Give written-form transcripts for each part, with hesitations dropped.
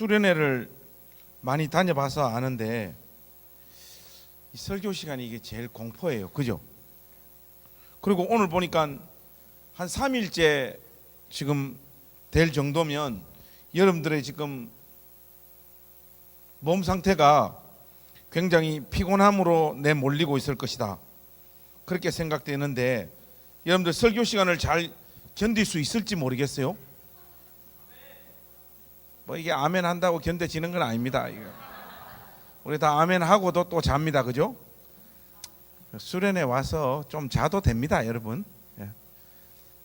수련회를 많이 다녀봐서 아는데 이 설교 시간이 이게 제일 공포예요. 그죠? 그리고 오늘 보니까 한 3일째 지금 될 정도면 여러분들의 지금 몸 상태가 굉장히 피곤함으로 내몰리고 있을 것이다. 그렇게 생각되는데 여러분들 설교 시간을 잘 견딜 수 있을지 모르겠어요. 뭐 이게 아멘 한다고 견뎌지는 건 아닙니다. 이거. 우리 다 아멘 하고도 또 잡니다. 그죠? 수련회 와서 좀 자도 됩니다, 여러분.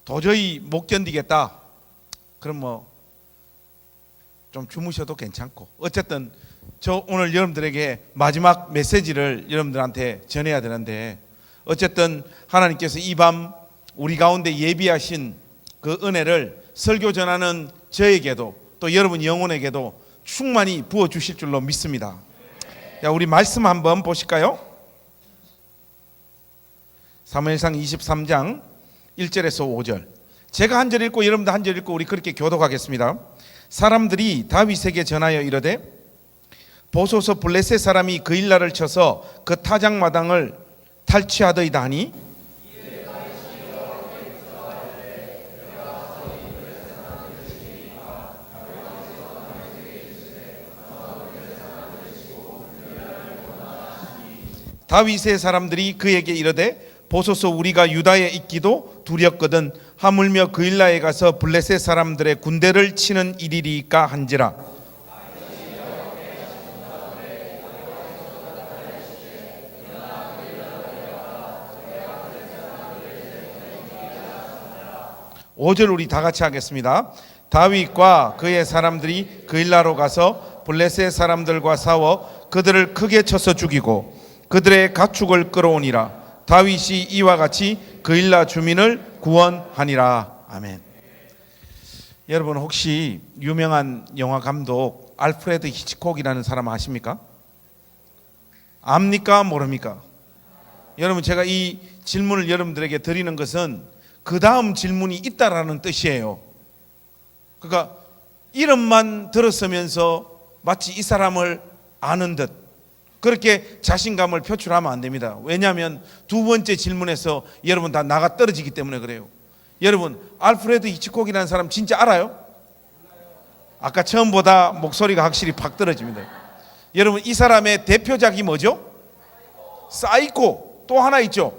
도저히 못 견디겠다. 그럼 뭐 좀 주무셔도 괜찮고. 어쨌든 저 오늘 여러분들에게 마지막 메시지를 여러분들한테 전해야 되는데, 어쨌든 하나님께서 이 밤 우리 가운데 예비하신 그 은혜를 설교 전하는 저에게도 또 여러분 영혼에게도 충만히 부어주실 줄로 믿습니다. 야, 우리 말씀 한번 보실까요? 사무엘상 23장 1절에서 5절. 제가 한 절 읽고 여러분도 한 절 읽고 우리 그렇게 교독하겠습니다. 사람들이 다윗에게 전하여 이르되 보소서 블레셋 사람이 그일라를 쳐서 그 타작마당을 탈취하더이다 하니 다윗의 사람들이 그에게 이르되 보소서 우리가 유다에 있기도 두렵거든 하물며 그일라에 가서 블레셋 사람들의 군대를 치는 일이리까 한지라. 오절 우리 다 같이 하겠습니다. 다윗과 그의 사람들이 그일라로 가서 블레셋 사람들과 싸워 그들을 크게 쳐서 죽이고 그들의 가축을 끌어오니라. 다윗이 이와 같이 그일라 주민을 구원하니라. 아멘. 여러분 혹시 유명한 영화 감독 알프레드 히치콕이라는 사람 아십니까? 압니까? 모릅니까? 여러분 제가 이 질문을 여러분들에게 드리는 것은 그 다음 질문이 있다라는 뜻이에요. 그러니까 이름만 들었으면서 마치 이 사람을 아는 듯 그렇게 자신감을 표출하면 안 됩니다. 왜냐하면 두 번째 질문에서 여러분 다 나가 떨어지기 때문에 그래요. 여러분 알프레드 히치콕이라는 사람 진짜 알아요? 아까 처음보다 목소리가 확실히 팍 떨어집니다. 여러분 이 사람의 대표작이 뭐죠? 사이코. 또 하나 있죠?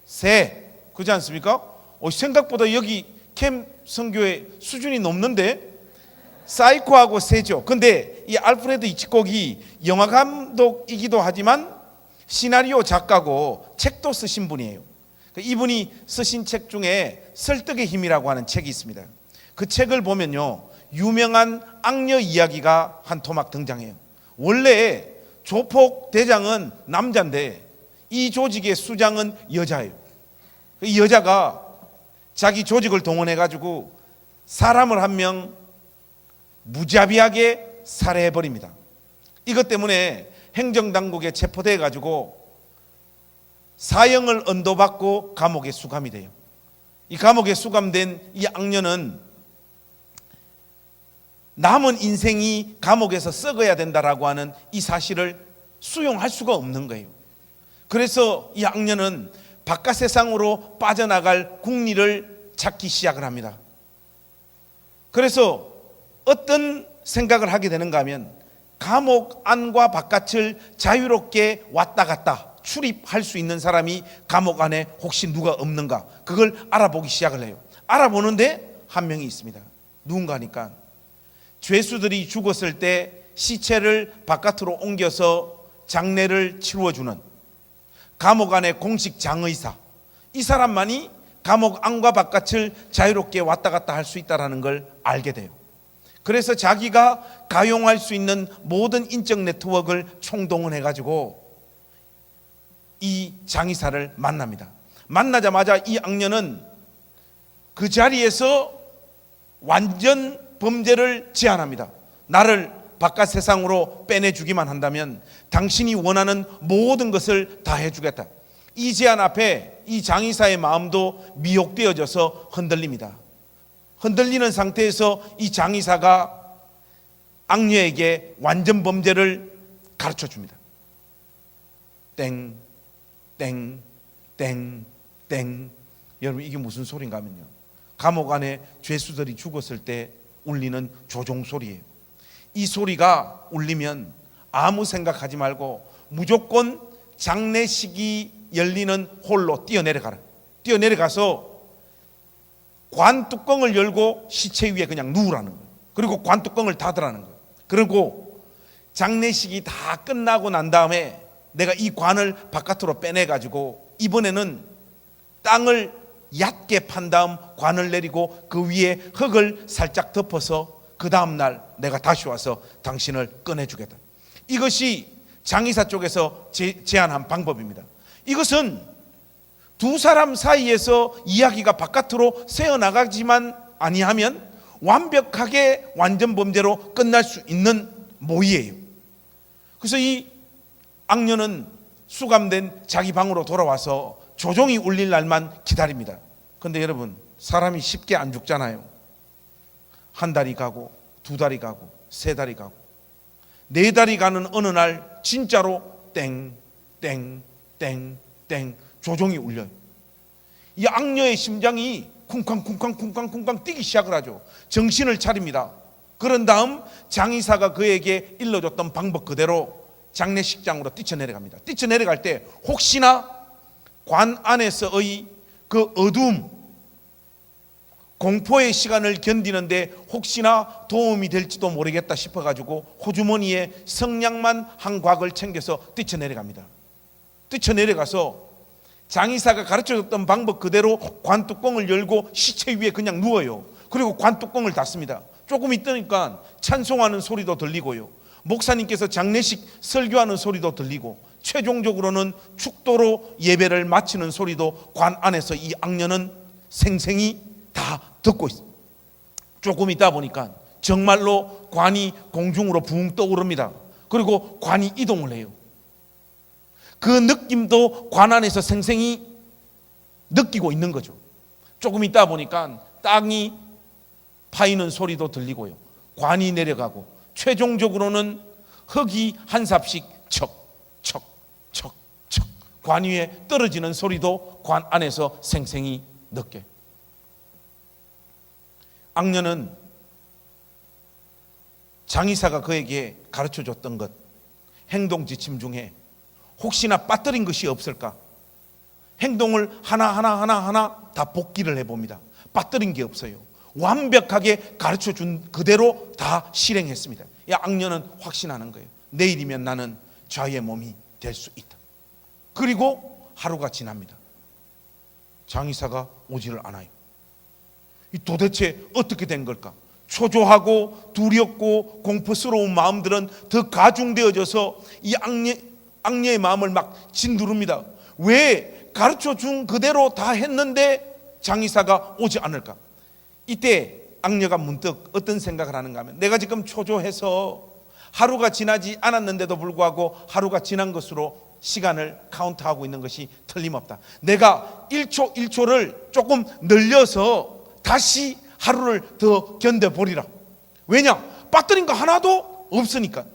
새. 그렇지 않습니까? 생각보다 여기 캠 선교의 수준이 높는데 사이코하고 새죠. 근데 이 알프레드 히치콕이 영화 감독이기도 하지만 시나리오 작가고 책도 쓰신 분이에요. 이분이 쓰신 책 중에 설득의 힘이라고 하는 책이 있습니다. 그 책을 보면요 유명한 악녀 이야기가 한 토막 등장해요. 원래 조폭 대장은 남자인데 이 조직의 수장은 여자예요. 이 여자가 자기 조직을 동원해 가지고 사람을 한 명 무자비하게 살해해버립니다. 이것 때문에 행정당국에 체포돼 가지고 사형을 언도받고 감옥에 수감이 돼요. 이 감옥에 수감된 이 악녀는 남은 인생이 감옥에서 썩어야 된다라고 하는 이 사실을 수용할 수가 없는 거예요. 그래서 이 악녀는 바깥 세상으로 빠져나갈 국리를 찾기 시작을 합니다. 그래서 어떤 생각을 하게 되는가 하면 감옥 안과 바깥을 자유롭게 왔다 갔다 출입할 수 있는 사람이 감옥 안에 혹시 누가 없는가, 그걸 알아보기 시작을 해요. 알아보는데 한 명이 있습니다. 누군가니까 죄수들이 죽었을 때 시체를 바깥으로 옮겨서 장례를 치루어주는 감옥 안의 공식 장의사, 이 사람만이 감옥 안과 바깥을 자유롭게 왔다 갔다 할 수 있다는 걸 알게 돼요. 그래서 자기가 가용할 수 있는 모든 인적 네트워크를 총동원해 가지고 이 장의사를 만납니다. 만나자마자 이 악녀는 그 자리에서 완전 범죄를 제안합니다. 나를 바깥 세상으로 빼내주기만 한다면 당신이 원하는 모든 것을 다 해주겠다. 이 제안 앞에 이 장의사의 마음도 미혹되어져서 흔들립니다. 흔들리는 상태에서 이 장의사가 악녀에게 완전 범죄를 가르쳐 줍니다. 땡, 땡, 땡, 땡. 여러분, 이게 무슨 소리인가 하면요, 감옥 안에 죄수들이 죽었을 때 울리는 조종 소리예요. 이 소리가 울리면 아무 생각하지 말고 무조건 장례식이 열리는 홀로 뛰어내려가라. 뛰어내려가서 관 뚜껑을 열고 시체 위에 그냥 누우라는 거예요. 그리고 관 뚜껑을 닫으라는 거예요. 그리고 장례식이 다 끝나고 난 다음에 내가 이 관을 바깥으로 빼내가지고 이번에는 땅을 얕게 판 다음 관을 내리고 그 위에 흙을 살짝 덮어서 그 다음날 내가 다시 와서 당신을 꺼내주겠다. 이것이 장의사 쪽에서 제안한 방법입니다. 이것은 두 사람 사이에서 이야기가 바깥으로 새어나가지만 아니하면 완벽하게 완전 범죄로 끝날 수 있는 모의예요. 그래서 이 악녀는 수감된 자기 방으로 돌아와서 조종이 울릴 날만 기다립니다. 그런데 여러분, 사람이 쉽게 안 죽잖아요. 한 달이 가고 두 달이 가고 세 달이 가고 네 달이 가는 어느 날 진짜로 땡, 땡, 땡, 땡 조종이 울려요. 이 악녀의 심장이 쿵쾅쿵쾅 뛰기 시작을 하죠. 정신을 차립니다. 그런 다음 장의사가 그에게 일러줬던 방법 그대로 장례식장으로 뛰쳐내려갑니다. 뛰쳐내려갈 때 혹시나 관 안에서의 그 어두움, 공포의 시간을 견디는데 혹시나 도움이 될지도 모르겠다 싶어가지고 호주머니에 성냥만 한 곽을 챙겨서 뛰쳐내려갑니다. 뛰쳐내려가서 장의사가 가르쳐줬던 방법 그대로 관 뚜껑을 열고 시체 위에 그냥 누워요. 그리고 관 뚜껑을 닫습니다. 조금 있으니까 찬송하는 소리도 들리고요, 목사님께서 장례식 설교하는 소리도 들리고, 최종적으로는 축도로 예배를 마치는 소리도 관 안에서 이 악녀는 생생히 다 듣고 있습니다. 조금 있다 보니까 정말로 관이 공중으로 붕 떠오릅니다. 그리고 관이 이동을 해요. 그 느낌도 관 안에서 생생히 느끼고 있는 거죠. 조금 있다 보니까 땅이 파이는 소리도 들리고요, 관이 내려가고, 최종적으로는 흙이 한 삽씩 척 관 위에 떨어지는 소리도 관 안에서 생생히 느껴요. 악녀는 장의사가 그에게 가르쳐줬던 것, 행동 지침 중에 혹시나 빠뜨린 것이 없을까, 행동을 하나 다 복기를 해봅니다. 빠뜨린 게 없어요. 완벽하게 가르쳐준 그대로 다 실행했습니다. 이 악녀는 확신하는 거예요. 내일이면 나는 자유의 몸이 될 수 있다. 그리고 하루가 지납니다. 장의사가 오지를 않아요. 이 도대체 어떻게 된 걸까? 초조하고 두렵고 공포스러운 마음들은 더 가중되어져서 이 악녀의 마음을 막 짓누릅니다. 왜 가르쳐준 그대로 다 했는데 장의사가 오지 않을까? 이때 악녀가 문득 어떤 생각을 하는가 하면, 내가 지금 초조해서 하루가 지나지 않았는데도 불구하고 하루가 지난 것으로 시간을 카운트하고 있는 것이 틀림없다. 내가 1초 1초를 조금 늘려서 다시 하루를 더 견뎌보리라. 왜냐? 빠뜨린 거 하나도 없으니까.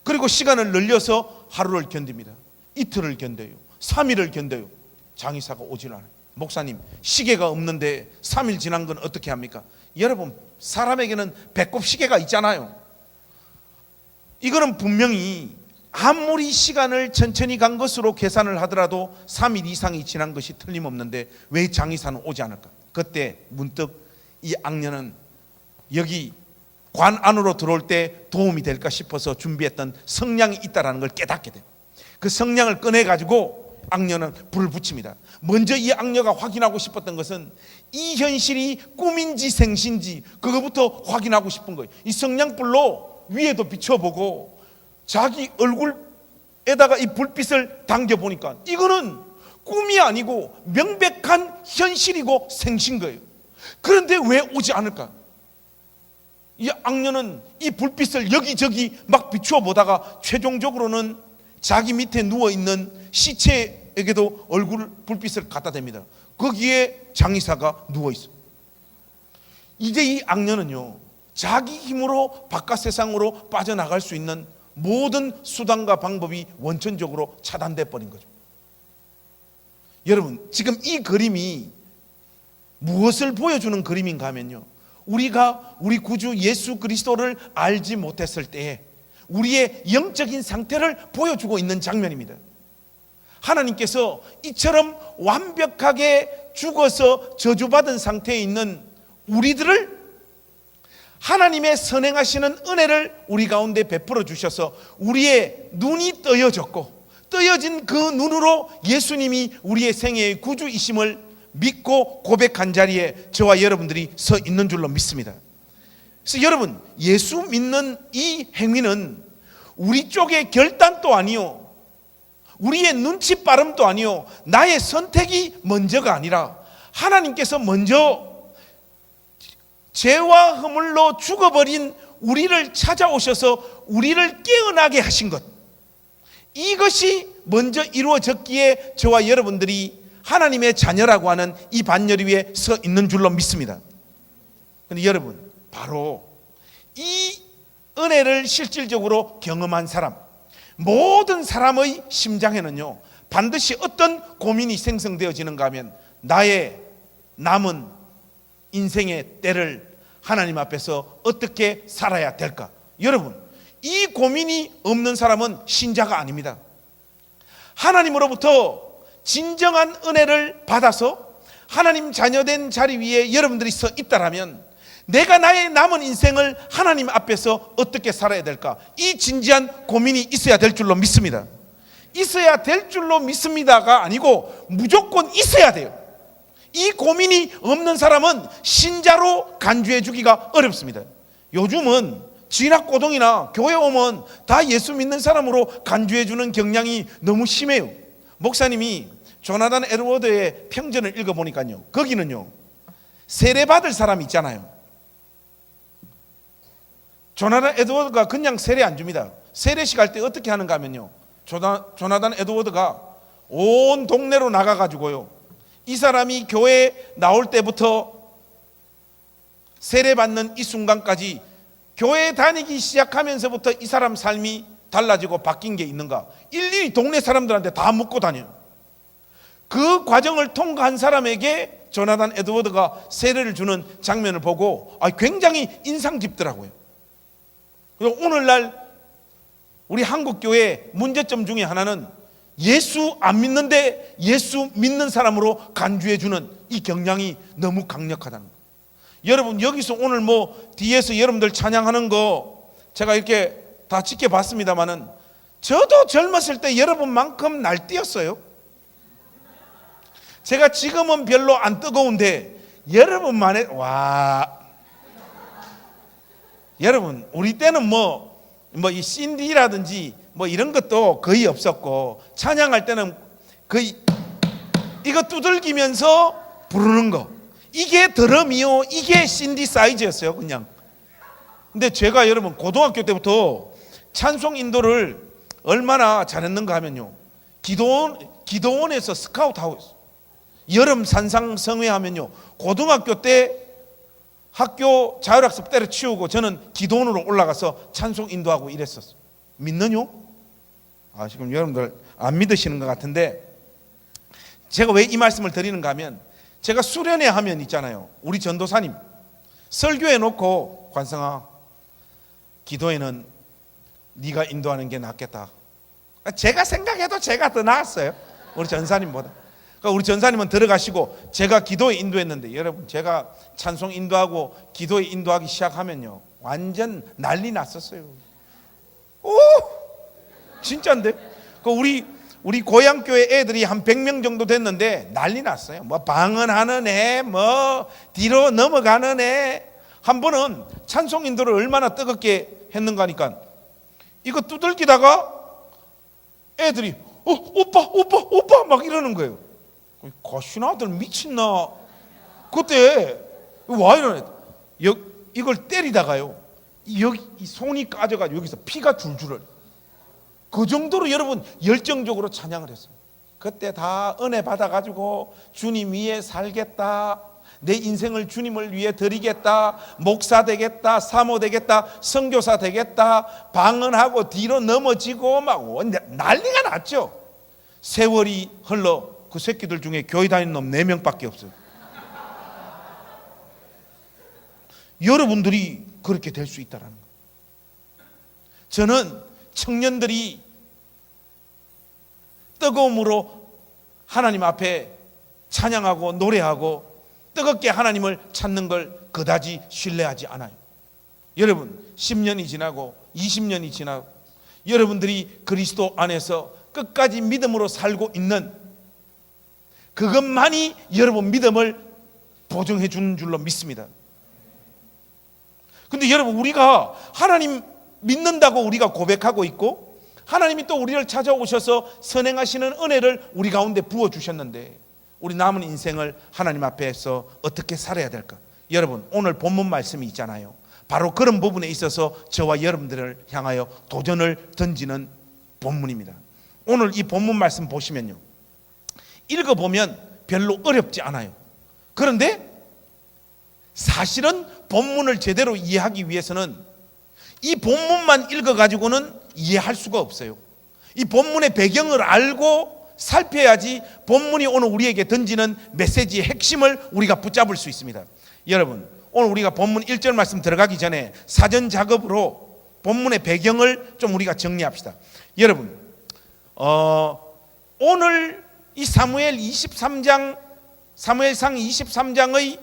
그리고 시간을 늘려서 하루를 견딥니다. 이틀을 견뎌요. 3일을 견뎌요. 장의사가 오질 않아요. 목사님, 시계가 없는데 3일 지난 건 어떻게 합니까? 여러분, 사람에게는 배꼽 시계가 있잖아요. 이거는 분명히 아무리 시간을 천천히 간 것으로 계산을 하더라도 3일 이상이 지난 것이 틀림없는데 왜 장의사는 오지 않을까? 그때 문득 이 악녀는 여기 관 안으로 들어올 때 도움이 될까 싶어서 준비했던 성냥이 있다는 걸 깨닫게 돼요. 그 성냥을 꺼내가지고 악녀는 불을 붙입니다. 먼저 이 악녀가 확인하고 싶었던 것은 이 현실이 꿈인지 생신지 그거부터 확인하고 싶은 거예요. 이 성냥불로 위에도 비춰보고 자기 얼굴에다가 이 불빛을 당겨보니까 이거는 꿈이 아니고 명백한 현실이고 생신 거예요. 그런데 왜 오지 않을까? 이 악녀는 이 불빛을 여기저기 막 비추어 보다가 최종적으로는 자기 밑에 누워있는 시체에게도 얼굴 불빛을 갖다 댑니다. 거기에 장의사가 누워있어요. 이제 이 악녀는요, 자기 힘으로 바깥 세상으로 빠져나갈 수 있는 모든 수단과 방법이 원천적으로 차단돼 버린 거죠. 여러분, 지금 이 그림이 무엇을 보여주는 그림인가 하면요, 우리가 우리 구주 예수 그리스도를 알지 못했을 때에 우리의 영적인 상태를 보여주고 있는 장면입니다. 하나님께서 이처럼 완벽하게 죽어서 저주받은 상태에 있는 우리들을 하나님의 선행하시는 은혜를 우리 가운데 베풀어 주셔서 우리의 눈이 떠여졌고, 떠여진 그 눈으로 예수님이 우리의 생애의 구주이심을 믿고 고백한 자리에 저와 여러분들이 서 있는 줄로 믿습니다. 그래서 여러분, 예수 믿는 이 행위는 우리 쪽의 결단도 아니요, 우리의 눈치 빠름도 아니요, 나의 선택이 먼저가 아니라 하나님께서 먼저 죄와 허물로 죽어버린 우리를 찾아오셔서 우리를 깨어나게 하신 것, 이것이 먼저 이루어졌기에 저와 여러분들이 하나님의 자녀라고 하는 이 반열 위에 서 있는 줄로 믿습니다. 그런데 여러분, 바로 이 은혜를 실질적으로 경험한 사람, 모든 사람의 심장에는요 반드시 어떤 고민이 생성되어지는가 하면, 나의 남은 인생의 때를 하나님 앞에서 어떻게 살아야 될까. 여러분, 이 고민이 없는 사람은 신자가 아닙니다. 하나님으로부터 진정한 은혜를 받아서 하나님 자녀된 자리 위에 여러분들이 서 있다라면, 내가 나의 남은 인생을 하나님 앞에서 어떻게 살아야 될까, 이 진지한 고민이 있어야 될 줄로 믿습니다. 있어야 될 줄로 믿습니다가 아니고 무조건 있어야 돼요. 이 고민이 없는 사람은 신자로 간주해 주기가 어렵습니다. 요즘은 진학고동이나 교회 오면 다 예수 믿는 사람으로 간주해 주는 경향이 너무 심해요. 목사님이 조나단 에드워드의 평전을 읽어보니까요, 거기는요 세례받을 사람이 있잖아요. 조나단 에드워드가 그냥 세례 안 줍니다. 세례식 할 때 어떻게 하는가 하면요, 조나단 에드워드가 온 동네로 나가가지고요, 이 사람이 교회에 나올 때부터 세례받는 이 순간까지 교회 다니기 시작하면서부터 이 사람 삶이 달라지고 바뀐 게 있는가, 일일이 동네 사람들한테 다 묻고 다녀요. 그 과정을 통과한 사람에게 조나단 에드워드가 세례를 주는 장면을 보고 굉장히 인상 깊더라고요. 그리고 오늘날 우리 한국교회 문제점 중에 하나는 예수 안 믿는데 예수 믿는 사람으로 간주해 주는 이 경향이 너무 강력하다는 거예요. 여러분, 여기서 오늘 뒤에서 여러분들 찬양하는 거 제가 이렇게 다 지켜봤습니다만은, 저도 젊었을 때 여러분만큼 날뛰었어요. 제가 지금은 별로 안 뜨거운데 여러분만의 여러분, 우리 때는 이 CD라든지 이런 것도 거의 없었고, 찬양할 때는 거의 이거 두들기면서 부르는 거, 이게 드럼이요, 이게 CD 사이즈였어요 그냥. 근데 제가 여러분 고등학교 때부터 찬송 인도를 얼마나 잘했는가 하면요, 기도원에서 스카우트하고 있어요. 여름 산상 성회 하면요, 고등학교 때 학교 자율학습 때려치우고 저는 기도원으로 올라가서 찬송 인도하고 이랬었어요. 믿느뇨? 지금 여러분들 안 믿으시는 것 같은데, 제가 왜 이 말씀을 드리는가 하면, 제가 수련회 하면 있잖아요, 우리 전도사님 설교해 놓고, 관성아 기도회는 네가 인도하는 게 낫겠다. 제가 생각해도 제가 더 나았어요, 우리 전사님보다. 그러니까 우리 전사님은 들어가시고 제가 기도회 인도했는데, 여러분 제가 찬송 인도하고 기도회 인도하기 시작하면요 완전 난리 났었어요. 오, 진짜인데. 우리 고향교회 애들이 한 100명 정도 됐는데 난리 났어요. 방언하는 애, 뒤로 넘어가는 애. 한 번은 찬송 인도를 얼마나 뜨겁게 했는가 하니까, 이거 두들기다가 애들이 오빠 막 이러는 거예요. 가시나들 미친나. 그때 와 이러네. 이걸 때리다가요, 여기 이 손이 까져가지고 여기서 피가 줄줄 흘러. 그 정도로 여러분 열정적으로 찬양을 했어요. 그때 다 은혜 받아가지고 주님 위에 살겠다, 내 인생을 주님을 위해 드리겠다, 목사 되겠다, 사모 되겠다, 선교사 되겠다, 방언하고 뒤로 넘어지고 막 난리가 났죠. 세월이 흘러 그 새끼들 중에 교회 다니는 놈 4명밖에 없어요. 여러분들이 그렇게 될 수 있다는 거예요. 저는 청년들이 뜨거움으로 하나님 앞에 찬양하고 노래하고 뜨겁게 하나님을 찾는 걸 그다지 신뢰하지 않아요. 여러분 10년이 지나고 20년이 지나고 여러분들이 그리스도 안에서 끝까지 믿음으로 살고 있는 그것만이 여러분 믿음을 보증해 주는 줄로 믿습니다. 근데 여러분 우리가 하나님 믿는다고 우리가 고백하고 있고 하나님이 또 우리를 찾아오셔서 선행하시는 은혜를 우리 가운데 부어주셨는데 우리 남은 인생을 하나님 앞에서 어떻게 살아야 될까? 여러분 오늘 본문 말씀이 있잖아요. 바로 그런 부분에 있어서 저와 여러분들을 향하여 도전을 던지는 본문입니다. 오늘 이 본문 말씀 보시면요, 읽어보면 별로 어렵지 않아요. 그런데 사실은 본문을 제대로 이해하기 위해서는 이 본문만 읽어가지고는 이해할 수가 없어요. 이 본문의 배경을 알고 살펴야지 본문이 오늘 우리에게 던지는 메시지의 핵심을 우리가 붙잡을 수 있습니다. 여러분 오늘 우리가 본문 1절 말씀 들어가기 전에 사전 작업으로 본문의 배경을 좀 우리가 정리합시다. 여러분 오늘 이 사무엘상 23장의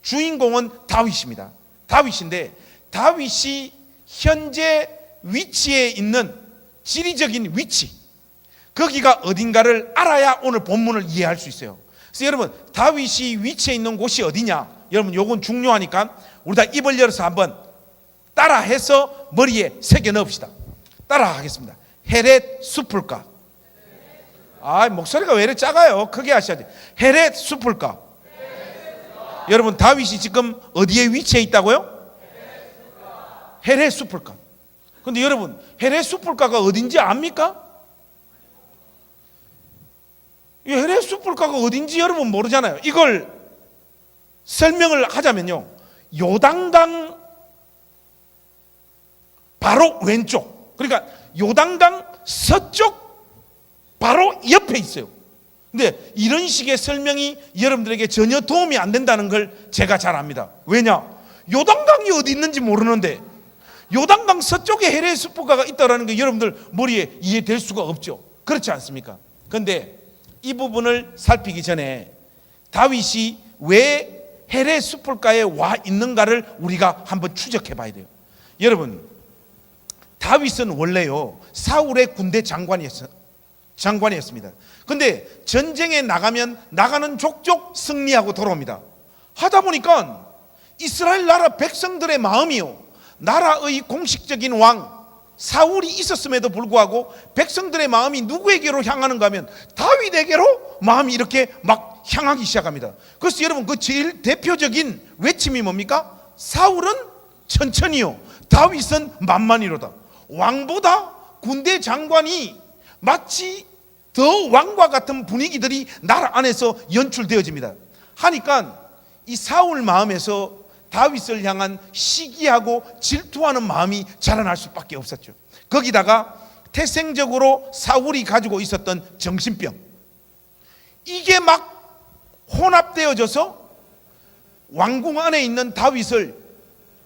주인공은 다윗입니다. 다윗인데 다윗이 현재 위치에 있는 지리적인 위치, 거기가 어딘가를 알아야 오늘 본문을 이해할 수 있어요. 그래서 여러분 다윗이 위치해 있는 곳이 어디냐? 여러분 요건 중요하니까 우리 다 입을 열어서 한번 따라해서 머리에 새겨 넣읍시다. 따라 하겠습니다. 헤렛 수풀가. 목소리가 왜 이렇게 작아요? 크게 하셔야지. 헤렛 수풀가. 여러분 다윗이 지금 어디에 위치해 있다고요? 헤렛 수풀가. 근데 여러분 헤렛 수풀가가 어딘지 압니까? 이 헤렛 수풀가가 어딘지 여러분 모르잖아요. 이걸 설명을 하자면요, 요단강 바로 왼쪽, 그러니까 요단강 서쪽 바로 옆에 있어요. 근데 이런 식의 설명이 여러분들에게 전혀 도움이 안 된다는 걸 제가 잘 압니다. 왜냐? 요단강이 어디 있는지 모르는데 요단강 서쪽에 헤렛 수풀가가 있다는 게 여러분들 머리에 이해될 수가 없죠. 그렇지 않습니까? 그런데 이 부분을 살피기 전에 다윗이 왜 헤렛 수풀가에 와 있는가를 우리가 한번 추적해 봐야 돼요. 여러분 다윗은 원래요 사울의 군대 장관이었습니다. 근데 전쟁에 나가면 나가는 족족 승리하고 돌아옵니다. 하다 보니까 이스라엘 나라 백성들의 마음이요, 나라의 공식적인 왕 사울이 있었음에도 불구하고 백성들의 마음이 누구에게로 향하는가 하면 다윗에게로 마음이 이렇게 막 향하기 시작합니다. 그래서 여러분 그 제일 대표적인 외침이 뭡니까? 사울은 천천히요, 다윗은 만만히로다. 왕보다 군대 장관이 마치 더 왕과 같은 분위기들이 나라 안에서 연출되어집니다. 하니까 이 사울 마음에서 다윗을 향한 시기하고 질투하는 마음이 자라날 수밖에 없었죠. 거기다가 태생적으로 사울이 가지고 있었던 정신병, 이게 막 혼합되어져서 왕궁 안에 있는 다윗을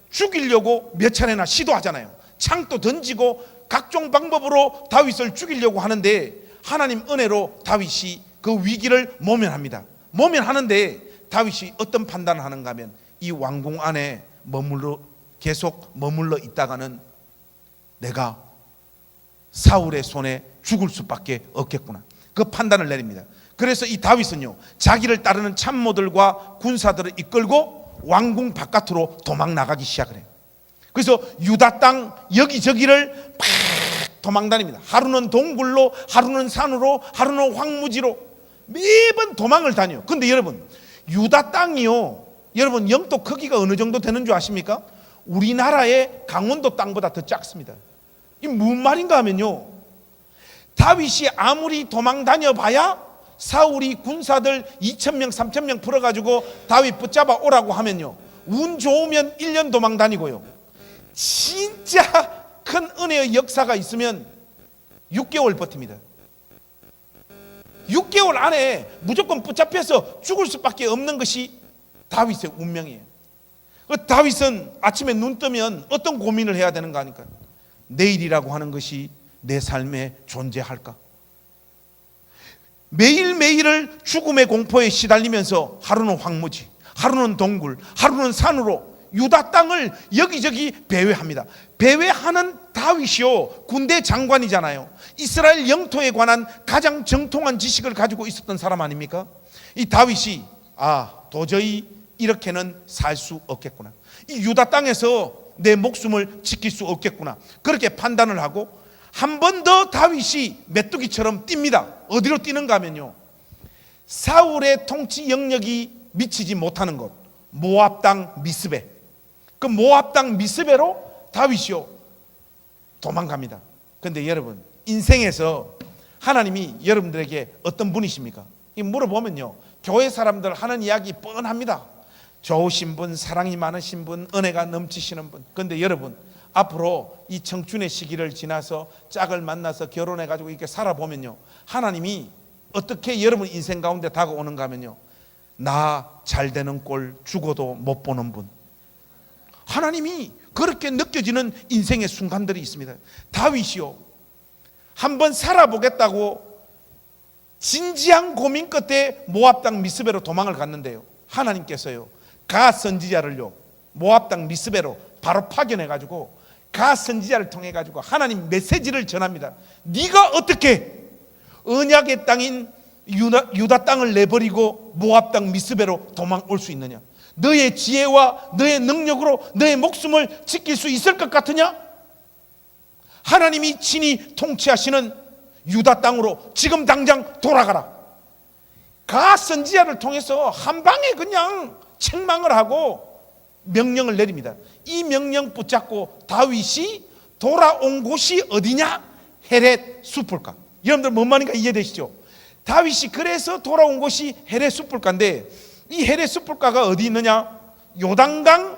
죽이려고 몇 차례나 시도하잖아요. 창도 던지고 각종 방법으로 다윗을 죽이려고 하는데 하나님 은혜로 다윗이 그 위기를 모면합니다. 모면하는데 다윗이 어떤 판단을 하는가 하면 이 왕궁 안에 계속 머물러 있다가는 내가 사울의 손에 죽을 수밖에 없겠구나, 그 판단을 내립니다. 그래서 이 다윗은요 자기를 따르는 참모들과 군사들을 이끌고 왕궁 바깥으로 도망 나가기 시작을 해요. 그래서 유다 땅 여기저기를 막 도망다닙니다. 하루는 동굴로, 하루는 산으로, 하루는 황무지로 매번 도망을 다녀요. 근데 여러분 유다 땅이요, 여러분 영토 크기가 어느 정도 되는 줄 아십니까? 우리나라의 강원도 땅보다 더 작습니다. 이게 무슨 말인가 하면요, 다윗이 아무리 도망 다녀봐야 사울이 군사들 2,000명 3,000명 풀어가지고 다윗 붙잡아 오라고 하면요, 운 좋으면 1년 도망 다니고요, 진짜 큰 은혜의 역사가 있으면 6개월 버팁니다. 6개월 안에 무조건 붙잡혀서 죽을 수밖에 없는 것이 다윗의 운명이에요. 다윗은 아침에 눈 뜨면 어떤 고민을 해야 되는가 하니까, 내일이라고 하는 것이 내 삶에 존재할까? 매일매일을 죽음의 공포에 시달리면서 하루는 황무지, 하루는 동굴, 하루는 산으로 유다 땅을 여기저기 배회합니다. 배회하는 다윗이요, 군대 장관이잖아요. 이스라엘 영토에 관한 가장 정통한 지식을 가지고 있었던 사람 아닙니까? 이 다윗이 도저히 이렇게는 살 수 없겠구나, 이 유다 땅에서 내 목숨을 지킬 수 없겠구나, 그렇게 판단을 하고 한 번 더 다윗이 메뚜기처럼 뜁니다. 어디로 뛰는가 하면요, 사울의 통치 영역이 미치지 못하는 곳, 모압 땅 미스베. 그 모압 땅 미스베로 다윗이요 도망갑니다. 그런데 여러분, 인생에서 하나님이 여러분들에게 어떤 분이십니까? 물어보면요, 교회 사람들 하는 이야기 뻔합니다. 좋으신 분, 사랑이 많으신 분, 은혜가 넘치시는 분. 그런데 여러분, 앞으로 이 청춘의 시기를 지나서 짝을 만나서 결혼해가지고 이렇게 살아보면요, 하나님이 어떻게 여러분 인생 가운데 다가오는가 하면요, 나 잘 되는 꼴 죽어도 못 보는 분. 하나님이 그렇게 느껴지는 인생의 순간들이 있습니다. 다윗이요, 한번 살아보겠다고 진지한 고민 끝에 모압 땅 미스베로 도망을 갔는데요, 하나님께서요 가 선지자를요 모압 땅 미스베로 바로 파견해가지고 가 선지자를 통해가지고 하나님 메시지를 전합니다. 네가 어떻게 언약의 땅인 유다 땅을 내버리고 모압 땅 미스베로 도망올 수 있느냐? 너의 지혜와 너의 능력으로 너의 목숨을 지킬 수 있을 것 같으냐? 하나님이 친히 통치하시는 유다 땅으로 지금 당장 돌아가라. 가 선지자를 통해서 한 방에 그냥 책망을 하고 명령을 내립니다. 이 명령 붙잡고 다윗이 돌아온 곳이 어디냐? 헤렛 숲불가. 여러분들 뭔 말인가 이해되시죠? 다윗이 그래서 돌아온 곳이 헤렛 숲불가인데, 이 헤렛 숲불가가 어디 있느냐? 요단강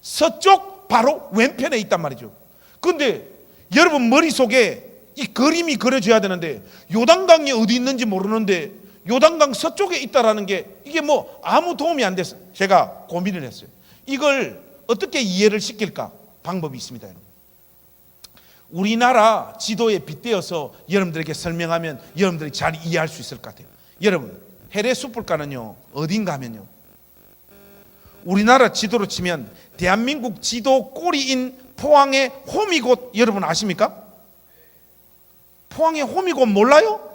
서쪽 바로 왼편에 있단 말이죠. 그런데 여러분 머릿속에 이 그림이 그려져야 되는데, 요단강이 어디 있는지 모르는데 요단강 서쪽에 있다라는 게 이게 뭐 아무 도움이 안 돼서 제가 고민을 했어요. 이걸 어떻게 이해를 시킬까? 방법이 있습니다. 여러분, 우리나라 지도에 빗대어서 여러분들에게 설명하면 여러분들이 잘 이해할 수 있을 것 같아요. 여러분, 헤렛 숲불가는요 어딘가 하면요, 우리나라 지도로 치면 대한민국 지도 꼬리인 포항의 호미곶 여러분 아십니까? 포항의 호미곶 몰라요?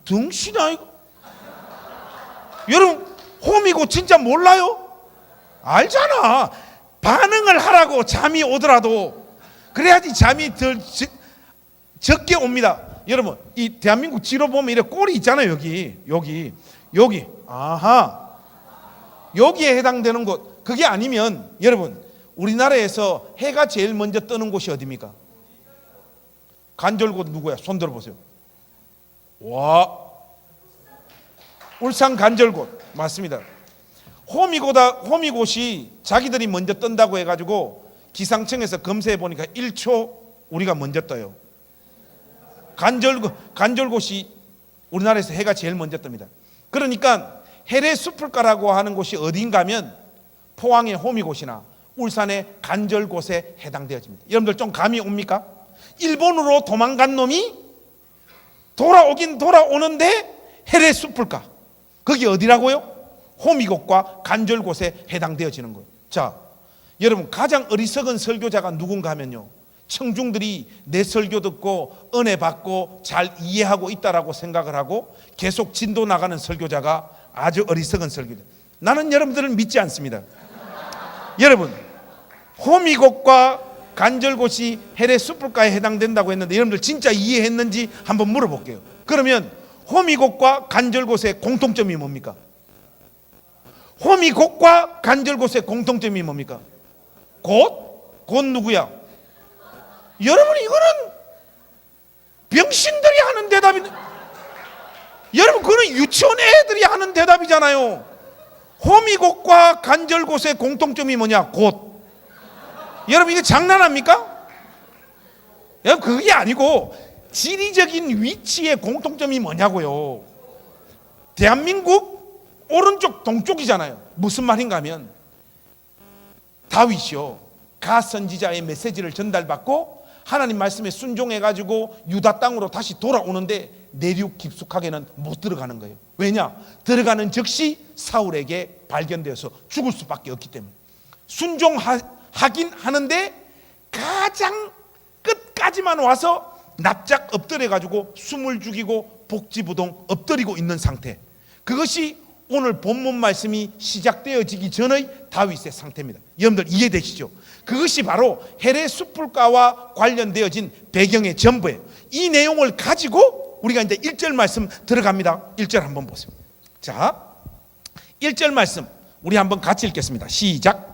등신아 이거. 여러분 호미곶 진짜 몰라요? 알잖아. 반응을 하라고. 잠이 오더라도 그래야지 잠이 덜 적게 옵니다. 여러분 이 대한민국 지로 보면 이렇게 꼬리 있잖아요. 여기 아하, 여기에 해당되는 곳. 그게 아니면 여러분 우리나라에서 해가 제일 먼저 뜨는 곳이 어디입니까? 간절곶 누구야? 손 들어보세요. 와, 울산 간절곶 맞습니다. 호미곶이 자기들이 먼저 뜬다고 해가지고 기상청에서 검색해 보니까 1초 우리가 먼저 떠요. 간절곶이 우리나라에서 해가 제일 먼저 뜹니다. 그러니까 헤렛 숲불가라고 하는 곳이 어딘가 하면 포항의 호미곶이나 울산의 간절곶에 해당되어집니다. 여러분들 좀 감이 옵니까? 일본으로 도망간 놈이 돌아오긴 돌아오는데 헤렛 숲불가, 거기 어디라고요? 호미곶과 간절곶에 해당되어지는 거예요. 자, 여러분 가장 어리석은 설교자가 누군가 하면요, 청중들이 내 설교 듣고 은혜 받고 잘 이해하고 있다라고 생각을 하고 계속 진도 나가는 설교자가 아주 어리석은 설교자. 나는 여러분들을 믿지 않습니다. 여러분 호미곶과 간절곶이 헤렛 숲불가에 해당된다고 했는데 여러분들 진짜 이해했는지 한번 물어볼게요. 그러면 호미곶과 간절곶의 공통점이 뭡니까? 호미곶과 간절곶의 공통점이 뭡니까? 곧 누구야? 여러분 이거는 병신들이 하는 대답인데, 여러분, 그거는 유치원 애들이 하는 대답이잖아요. 호미곶과 간절곶의 공통점이 뭐냐? 곶. 여러분, 이거 장난합니까? 여러분, 그게 아니고 지리적인 위치의 공통점이 뭐냐고요. 대한민국 오른쪽 동쪽이잖아요. 무슨 말인가 하면 다윗이요, 가 선지자의 메시지를 전달받고 하나님 말씀에 순종해가지고 유다 땅으로 다시 돌아오는데 내륙 깊숙하게는 못 들어가는 거예요. 왜냐? 들어가는 즉시 사울에게 발견되어서 죽을 수밖에 없기 때문에. 순종하긴 하는데 가장 끝까지만 와서 납작 엎드려가지고 숨을 죽이고 복지부동 엎드리고 있는 상태. 그것이 오늘 본문 말씀이 시작되어지기 전의 다윗의 상태입니다. 여러분들 이해되시죠? 그것이 바로 헤레 숯불가와 관련되어진 배경의 전부예요. 이 내용을 가지고 우리가 이제 1절 말씀 들어갑니다. 1절 한번 보세요. 자, 1절 말씀 우리 한번 같이 읽겠습니다. 시작.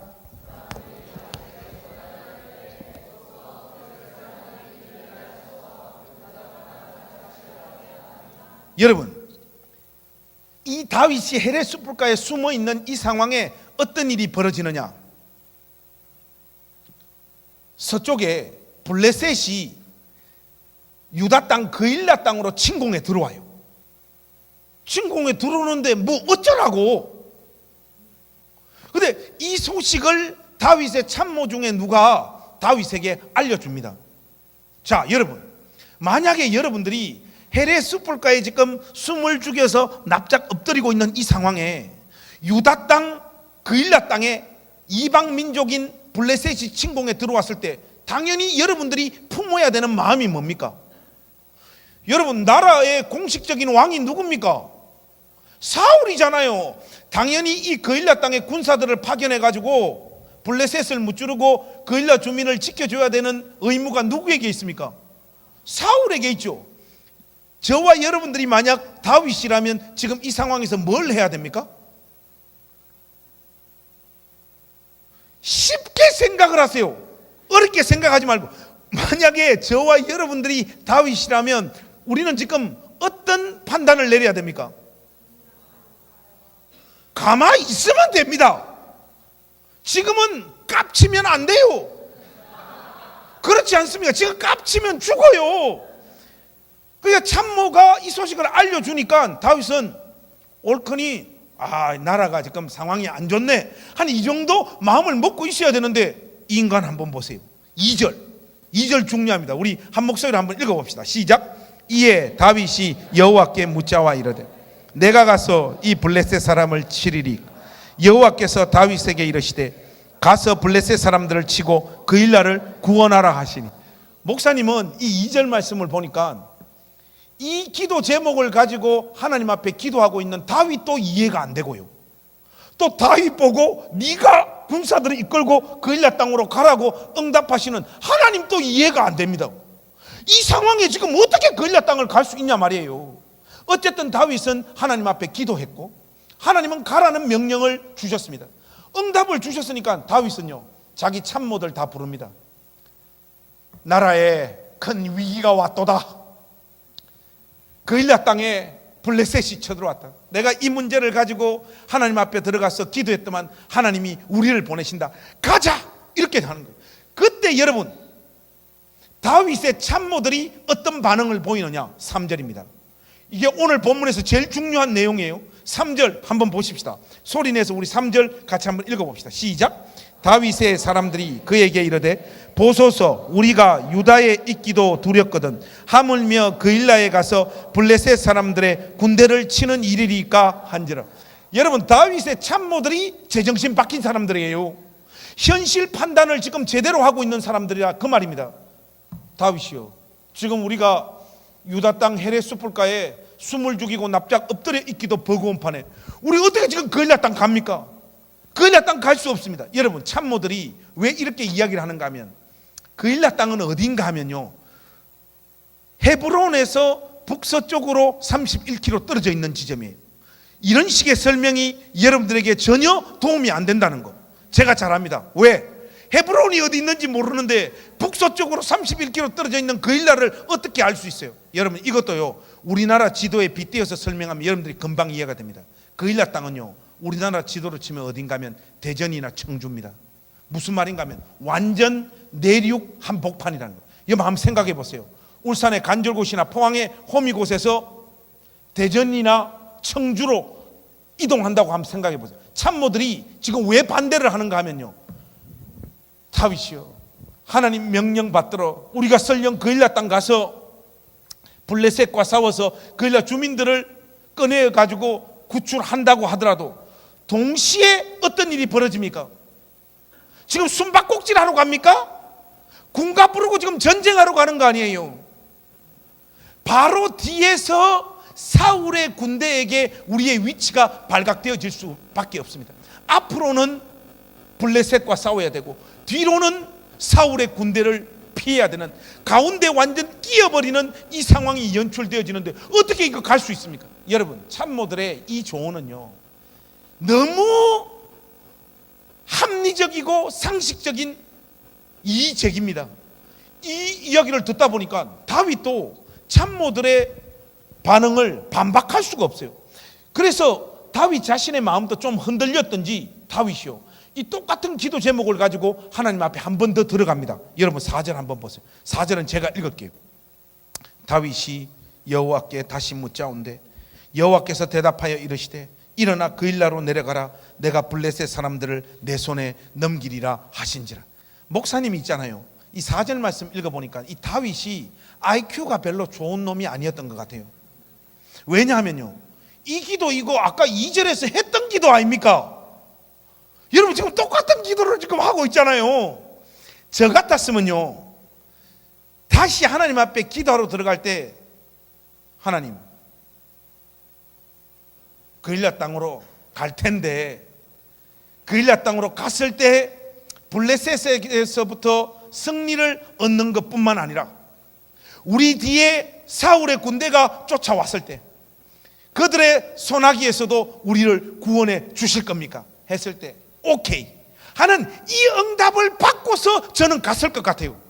여러분, 이 다윗이 헤레 숯불가에 숨어 있는 이 상황에 어떤 일이 벌어지느냐? 서쪽에 블레셋이 유다 땅 그일라 땅으로 침공해 들어와요. 침공해 들어오는데 뭐 어쩌라고? 근데 이 소식을 다윗의 참모 중에 누가 다윗에게 알려줍니다. 자, 여러분, 만약에 여러분들이 헤레 숯불가에 지금 숨을 죽여서 납작 엎드리고 있는 이 상황에 유다 땅 그일라 땅에 이방 민족인 블레셋이 침공에 들어왔을 때 당연히 여러분들이 품어야 되는 마음이 뭡니까? 여러분, 나라의 공식적인 왕이 누굽니까? 사울이잖아요. 당연히 이 그일라 땅의 군사들을 파견해 가지고 블레셋을 무찌르고 그일라 주민을 지켜줘야 되는 의무가 누구에게 있습니까? 사울에게 있죠. 저와 여러분들이 만약 다윗이라면 지금 이 상황에서 뭘 해야 됩니까? 쉽게 생각을 하세요. 어렵게 생각하지 말고. 만약에 저와 여러분들이 다윗이라면 우리는 지금 어떤 판단을 내려야 됩니까? 가만히 있으면 됩니다. 지금은 깝치면 안 돼요. 그렇지 않습니까? 지금 깝치면 죽어요. 그러니까 참모가 이 소식을 알려주니까 다윗은 옳거니 나라가 지금 상황이 안 좋네 한 이 정도 마음을 먹고 있어야 되는데 이 인간 한번 보세요. 2절 중요합니다. 우리 한 목소리로 한번 읽어봅시다. 시작. 이에 다윗이 여호와께 묻자와 이르되 내가 가서 이 블레셋 사람을 치리리. 여호와께서 다윗에게 이르시되 가서 블레셋 사람들을 치고 그일라를 구원하라 하시니. 목사님은 이 2절 말씀을 보니까 이 기도 제목을 가지고 하나님 앞에 기도하고 있는 다윗도 이해가 안 되고요. 또 다윗 보고 네가 군사들을 이끌고 그일라 땅으로 가라고 응답하시는 하나님도 이해가 안 됩니다. 이 상황에 지금 어떻게 그일라 땅을 갈 수 있냐 말이에요. 어쨌든 다윗은 하나님 앞에 기도했고 하나님은 가라는 명령을 주셨습니다. 응답을 주셨으니까 다윗은요 자기 참모들 다 부릅니다. 나라에 큰 위기가 왔도다. 그일라 땅에 블레셋이 쳐들어왔다. 내가 이 문제를 가지고 하나님 앞에 들어가서 기도했더만 하나님이 우리를 보내신다. 가자! 이렇게 하는 거예요. 그때 여러분 다윗의 참모들이 어떤 반응을 보이느냐? 3절입니다. 이게 오늘 본문에서 제일 중요한 내용이에요. 3절 한번 보십시다. 소리내서 우리 3절 같이 한번 읽어봅시다. 시작. 다윗의 사람들이 그에게 이르되 보소서 우리가 유다에 있기도 두렵거든 하물며 그일라에 가서 블레셋 사람들의 군대를 치는 일이리까 한지라. 여러분 다윗의 참모들이 제정신 바뀐 사람들이에요. 현실 판단을 지금 제대로 하고 있는 사람들이라 그 말입니다. 다윗이요 지금 우리가 유다 땅 헤레 숯불가에 숨을 죽이고 납작 엎드려 있기도 버거운 판에 우리 어떻게 지금 그일라 땅 갑니까? 그일라 땅 갈 수 없습니다. 여러분 참모들이 왜 이렇게 이야기를 하는가 하면 그일라 땅은 어딘가 하면요 헤브론에서 북서쪽으로 31km 떨어져 있는 지점이에요. 이런 식의 설명이 여러분들에게 전혀 도움이 안 된다는 거 제가 잘 압니다. 왜? 헤브론이 어디 있는지 모르는데 북서쪽으로 31km 떨어져 있는 그일라를 어떻게 알 수 있어요? 여러분 이것도요 우리나라 지도에 빗대어서 설명하면 여러분들이 금방 이해가 됩니다. 그일라 땅은요, 우리나라 지도로 치면 어딘가면 대전이나 청주입니다. 무슨 말인가 하면 완전 내륙 한복판이라는 거예요. 여러분 한번 생각해 보세요. 울산의 간절곶이나 포항의 호미곶에서 대전이나 청주로 이동한다고 한번 생각해 보세요. 참모들이 지금 왜 반대를 하는가 하면요, 다윗이요, 하나님 명령 받들어 우리가 설령 그일라 땅 가서 블레셋과 싸워서 그일라 주민들을 꺼내 가지고 구출한다고 하더라도 동시에 어떤 일이 벌어집니까? 지금 숨바꼭질 하러 갑니까? 군가 부르고 지금 전쟁하러 가는 거 아니에요. 바로 뒤에서 사울의 군대에게 우리의 위치가 발각되어질 수밖에 없습니다. 앞으로는 블레셋과 싸워야 되고 뒤로는 사울의 군대를 피해야 되는, 가운데 완전 끼어버리는 이 상황이 연출되어지는데 어떻게 이거 갈 수 있습니까? 여러분, 참모들의 이 조언은요, 너무 합리적이고 상식적인 이 제기입니다. 이 이야기를 듣다 보니까 다윗도 참모들의 반응을 반박할 수가 없어요. 그래서 다윗 자신의 마음도 좀 흔들렸던지 다윗이요, 이 똑같은 기도 제목을 가지고 하나님 앞에 한 번 더 들어갑니다. 여러분 4절 한번 보세요. 4절은 제가 읽을게요. 다윗이 여호와께 다시 묻자온대 여호와께서 대답하여 이르시되 일어나 그일라로 내려가라. 내가 블레셋 사람들을 내 손에 넘기리라 하신지라. 목사님이 있잖아요, 이 4절 말씀 읽어보니까 이 다윗이 IQ가 별로 좋은 놈이 아니었던 것 같아요. 왜냐하면요, 이 기도 이거 아까 2절에서 했던 기도 아닙니까? 여러분 지금 똑같은 기도를 지금 하고 있잖아요. 저 같았으면요, 다시 하나님 앞에 기도하러 들어갈 때 하나님 그일라 땅으로 갈 텐데, 그일라 땅으로 갔을 때 블레셋에서부터 승리를 얻는 것뿐만 아니라 우리 뒤에 사울의 군대가 쫓아왔을 때 그들의 소나기에서도 우리를 구원해 주실 겁니까? 했을 때 오케이 하는 이 응답을 받고서 저는 갔을 것 같아요.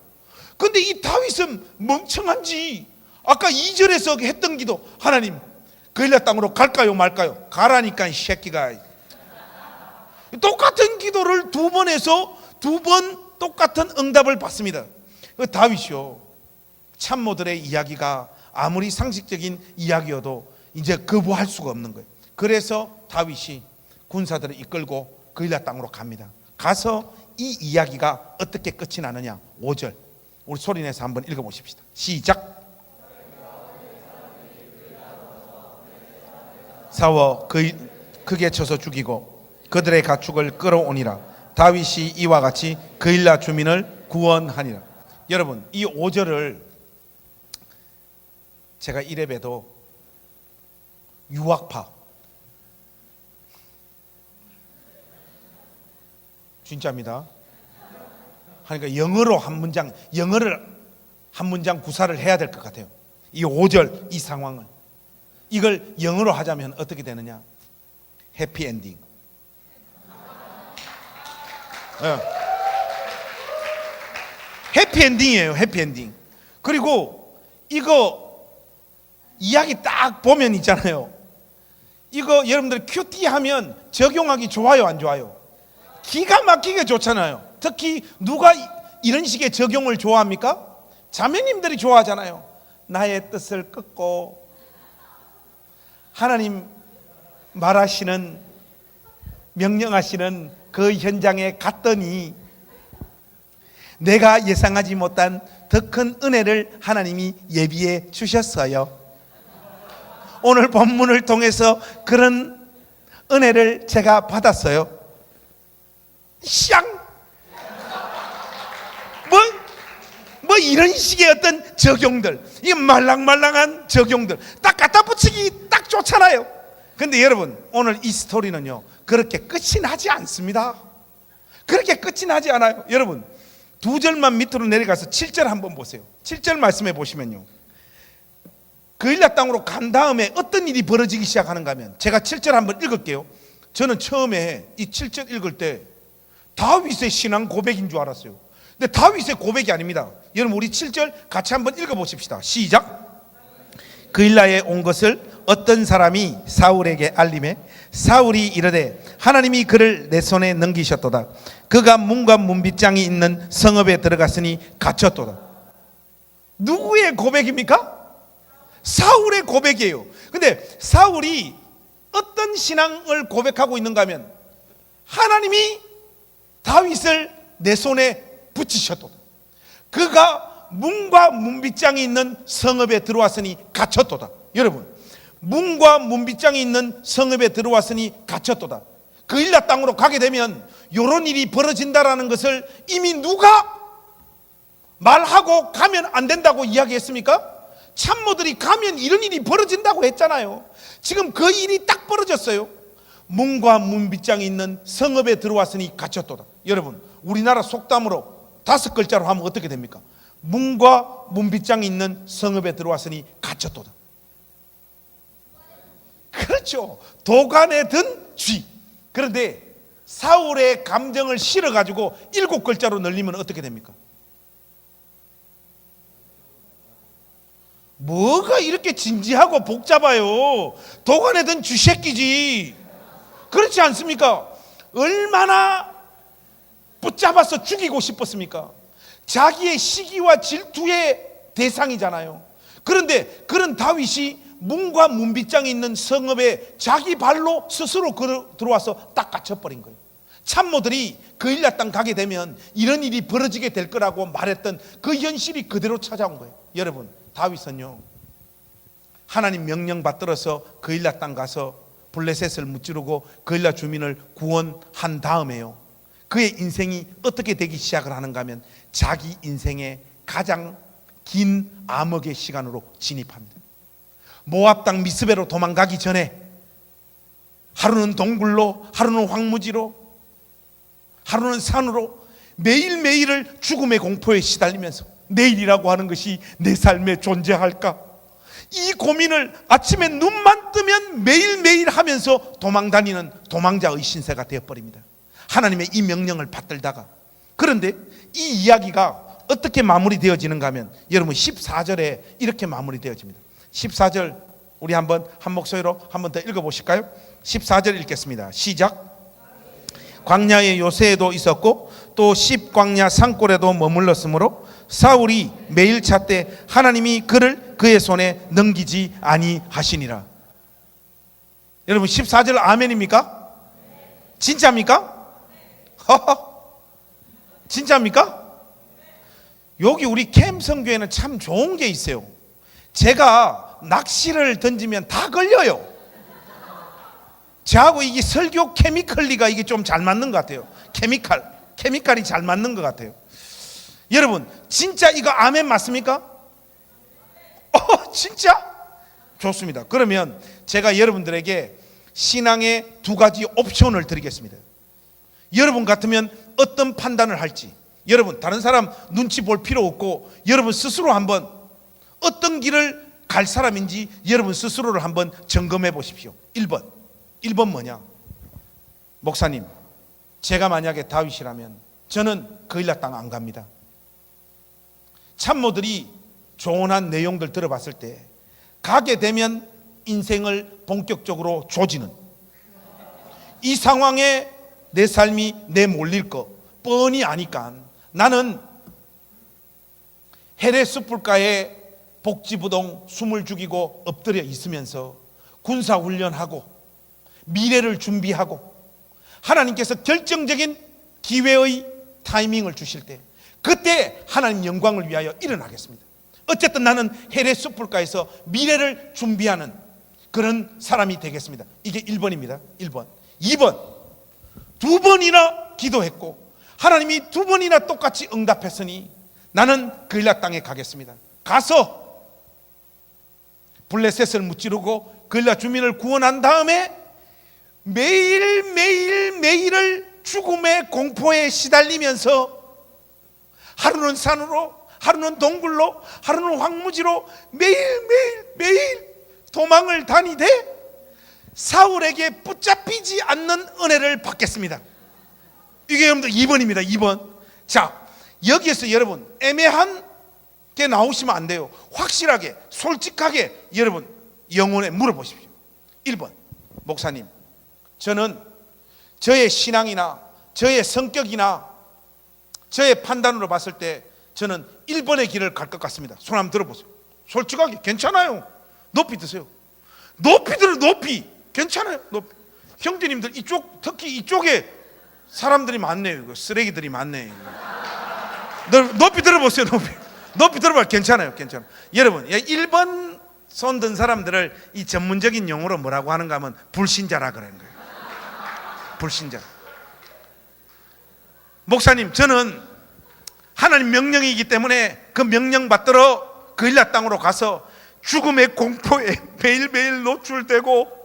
근데 이 다윗은 멍청한지 아까 2절에서 했던 기도, 하나님 그일라 땅으로 갈까요 말까요? 가라니까 이 새끼가. 똑같은 기도를 두 번 해서 두 번 똑같은 응답을 받습니다. 다윗이요, 참모들의 이야기가 아무리 상식적인 이야기여도 이제 거부할 수가 없는 거예요. 그래서 다윗이 군사들을 이끌고 그일라 땅으로 갑니다. 가서 이 이야기가 어떻게 끝이 나느냐, 5절 우리 소리내서 한번 읽어보십시다. 시작. 싸워 크게 쳐서 죽이고 그들의 가축을 끌어오니라. 다윗이 이와 같이 그일라 주민을 구원하니라. 여러분 이 5절을 제가 이래봬도 유학파, 진짜입니다. 그러니까 영어를 한 문장 구사를 해야 될 것 같아요. 이 5절 이 상황을, 이걸 영어로 하자면 어떻게 되느냐? 해피엔딩. 해피엔딩이에요. 해피엔딩. 그리고 이거 이야기 딱 보면 있잖아요, 이거 여러분들 큐티 하면 적용하기 좋아요 안 좋아요? 기가 막히게 좋잖아요. 특히 누가 이런 식의 적용을 좋아합니까? 자매님들이 좋아하잖아요. 나의 뜻을 꺾고 하나님 말하시는, 명령하시는 그 현장에 갔더니 내가 예상하지 못한 더 큰 은혜를 하나님이 예비해 주셨어요. 오늘 본문을 통해서 그런 은혜를 제가 받았어요. 샹! 뭐 이런 식의 어떤 적용들, 이 말랑말랑한 적용들 딱 갖다 붙이기 딱 좋잖아요. 근데 여러분 오늘 이 스토리는요 그렇게 끝이 나지 않습니다. 그렇게 끝이 나지 않아요. 여러분 두 절만 밑으로 내려가서 7절 한번 보세요. 7절 말씀해 보시면요, 그일라 땅으로 간 다음에 어떤 일이 벌어지기 시작하는가 하면, 제가 7절 한번 읽을게요. 저는 처음에 이 7절 읽을 때 다윗의 신앙 고백인 줄 알았어요. 근데 다윗의 고백이 아닙니다. 여러분 우리 7절 같이 한번 읽어보십시다. 시작. 그일라에 온 것을 어떤 사람이 사울에게 알림해 사울이 이르되 하나님이 그를 내 손에 넘기셨도다. 그가 문과 문빗장이 있는 성읍에 들어갔으니 갇혔도다. 누구의 고백입니까? 사울의 고백이에요. 근데 사울이 어떤 신앙을 고백하고 있는가 하면 하나님이 다윗을 내 손에 붙이셨도다. 그가 문과 문빗장이 있는 성읍에 들어왔으니 갇혔도다. 여러분, 문과 문빗장이 있는 성읍에 들어왔으니 갇혔도다. 그일라 땅으로 가게 되면 이런 일이 벌어진다라는 것을 이미 누가 말하고 가면 안 된다고 이야기했습니까? 참모들이 가면 이런 일이 벌어진다고 했잖아요. 지금 그 일이 딱 벌어졌어요. 문과 문빗장이 있는 성읍에 들어왔으니 갇혔도다. 여러분, 우리나라 속담으로 5글자로 하면 어떻게 됩니까? 문과 문빗장이 있는 성읍에 들어왔으니 갇혔도다. 그렇죠. 도간에 든 쥐. 그런데 사울의 감정을 실어가지고 7글자로 늘리면 어떻게 됩니까? 뭐가 이렇게 진지하고 복잡해요? 도간에 든 쥐새끼지. 그렇지 않습니까? 얼마나 붙잡아서 죽이고 싶었습니까? 자기의 시기와 질투의 대상이잖아요. 그런데 그런 다윗이 문과 문빗장이 있는 성읍에 자기 발로 스스로 들어와서 딱 갇혀버린 거예요. 참모들이 그일라 땅 가게 되면 이런 일이 벌어지게 될 거라고 말했던 그 현실이 그대로 찾아온 거예요. 여러분, 다윗은요, 하나님 명령 받들어서 그일라 땅 가서 블레셋을 무찌르고 그일라 주민을 구원한 다음에요, 그의 인생이 어떻게 되기 시작을 하는가 하면 자기 인생의 가장 긴 암흑의 시간으로 진입합니다. 모압 땅 미스베로 도망가기 전에 하루는 동굴로, 하루는 황무지로, 하루는 산으로 매일매일을 죽음의 공포에 시달리면서 내일이라고 하는 것이 내 삶에 존재할까? 이 고민을 아침에 눈만 뜨면 매일매일 하면서 도망다니는 도망자의 신세가 되어버립니다. 하나님의 이 명령을 받들다가. 그런데 이 이야기가 어떻게 마무리되어지는가 하면 여러분 14절에 이렇게 마무리되어집니다. 14절 우리 한번 한 목소리로 한번 더 읽어보실까요? 14절 읽겠습니다. 시작. 광야의 요새에도 있었고 또 십광야 산골에도 머물렀으므로 사울이 매일 찾되 하나님이 그를 그의 손에 넘기지 아니하시니라. 여러분 14절 아멘입니까? 진짜입니까? 진짜입니까? 여기 우리 캠 성교회는 참 좋은 게 있어요. 제가 낚시를 던지면 다 걸려요. 저하고 이게 설교 케미컬리가 이게 좀 잘 맞는 것 같아요. 케미칼이 잘 맞는 것 같아요. 여러분 진짜 이거 아멘 맞습니까? 진짜? 좋습니다. 그러면 제가 여러분들에게 신앙의 2가지 옵션을 드리겠습니다. 여러분 같으면 어떤 판단을 할지, 여러분 다른 사람 눈치 볼 필요 없고 여러분 스스로 한번 어떤 길을 갈 사람인지 여러분 스스로를 한번 점검해 보십시오. 1번 뭐냐? 목사님, 제가 만약에 다윗이라면 저는 그일라 땅 안 갑니다. 참모들이 조언한 내용들 들어봤을 때 가게 되면 인생을 본격적으로 조지는, 이 상황에 내 삶이 내몰릴 거 뻔히 아니까 나는 헤레 숯불가에 복지부동 숨을 죽이고 엎드려 있으면서 군사훈련하고 미래를 준비하고 하나님께서 결정적인 기회의 타이밍을 주실 때 그때 하나님 영광을 위하여 일어나겠습니다. 어쨌든 나는 헤레 숯불가에서 미래를 준비하는 그런 사람이 되겠습니다. 이게 1번입니다. 1번. 2번, 2번이나 기도했고 하나님이 2번이나 똑같이 응답했으니 나는 그일라 땅에 가겠습니다. 가서 블레셋을 무찌르고 그일라 주민을 구원한 다음에 매일을 죽음의 공포에 시달리면서 하루는 산으로, 하루는 동굴로, 하루는 황무지로 매일 도망을 다니되 사울에게 붙잡히지 않는 은혜를 받겠습니다. 이게 여러분들 2번입니다. 2번. 자, 여기에서 여러분 애매한 게 나오시면 안 돼요. 확실하게 솔직하게 여러분 영혼에 물어보십시오. 1번, 목사님, 저는 저의 신앙이나 저의 성격이나 저의 판단으로 봤을 때 저는 1번의 길을 갈 것 같습니다. 손 한번 들어보세요. 솔직하게. 괜찮아요. 높이 드세요. 높이 들어. 높이. 괜찮아요. 높이. 형제님들 이쪽, 특히 이쪽에 사람들이 많네요. 이거 쓰레기들이 많네요. 높이 들어보세요. 높이 들어봐. 괜찮아요. 괜찮아요. 여러분, 1번 손 든 사람들을 이 전문적인 용어로 뭐라고 하는가 하면 불신자라 그러는 거예요. 불신자. 목사님, 저는 하나님 명령이기 때문에 그 명령 받들어 그일라 땅으로 가서 죽음의 공포에 매일매일 노출되고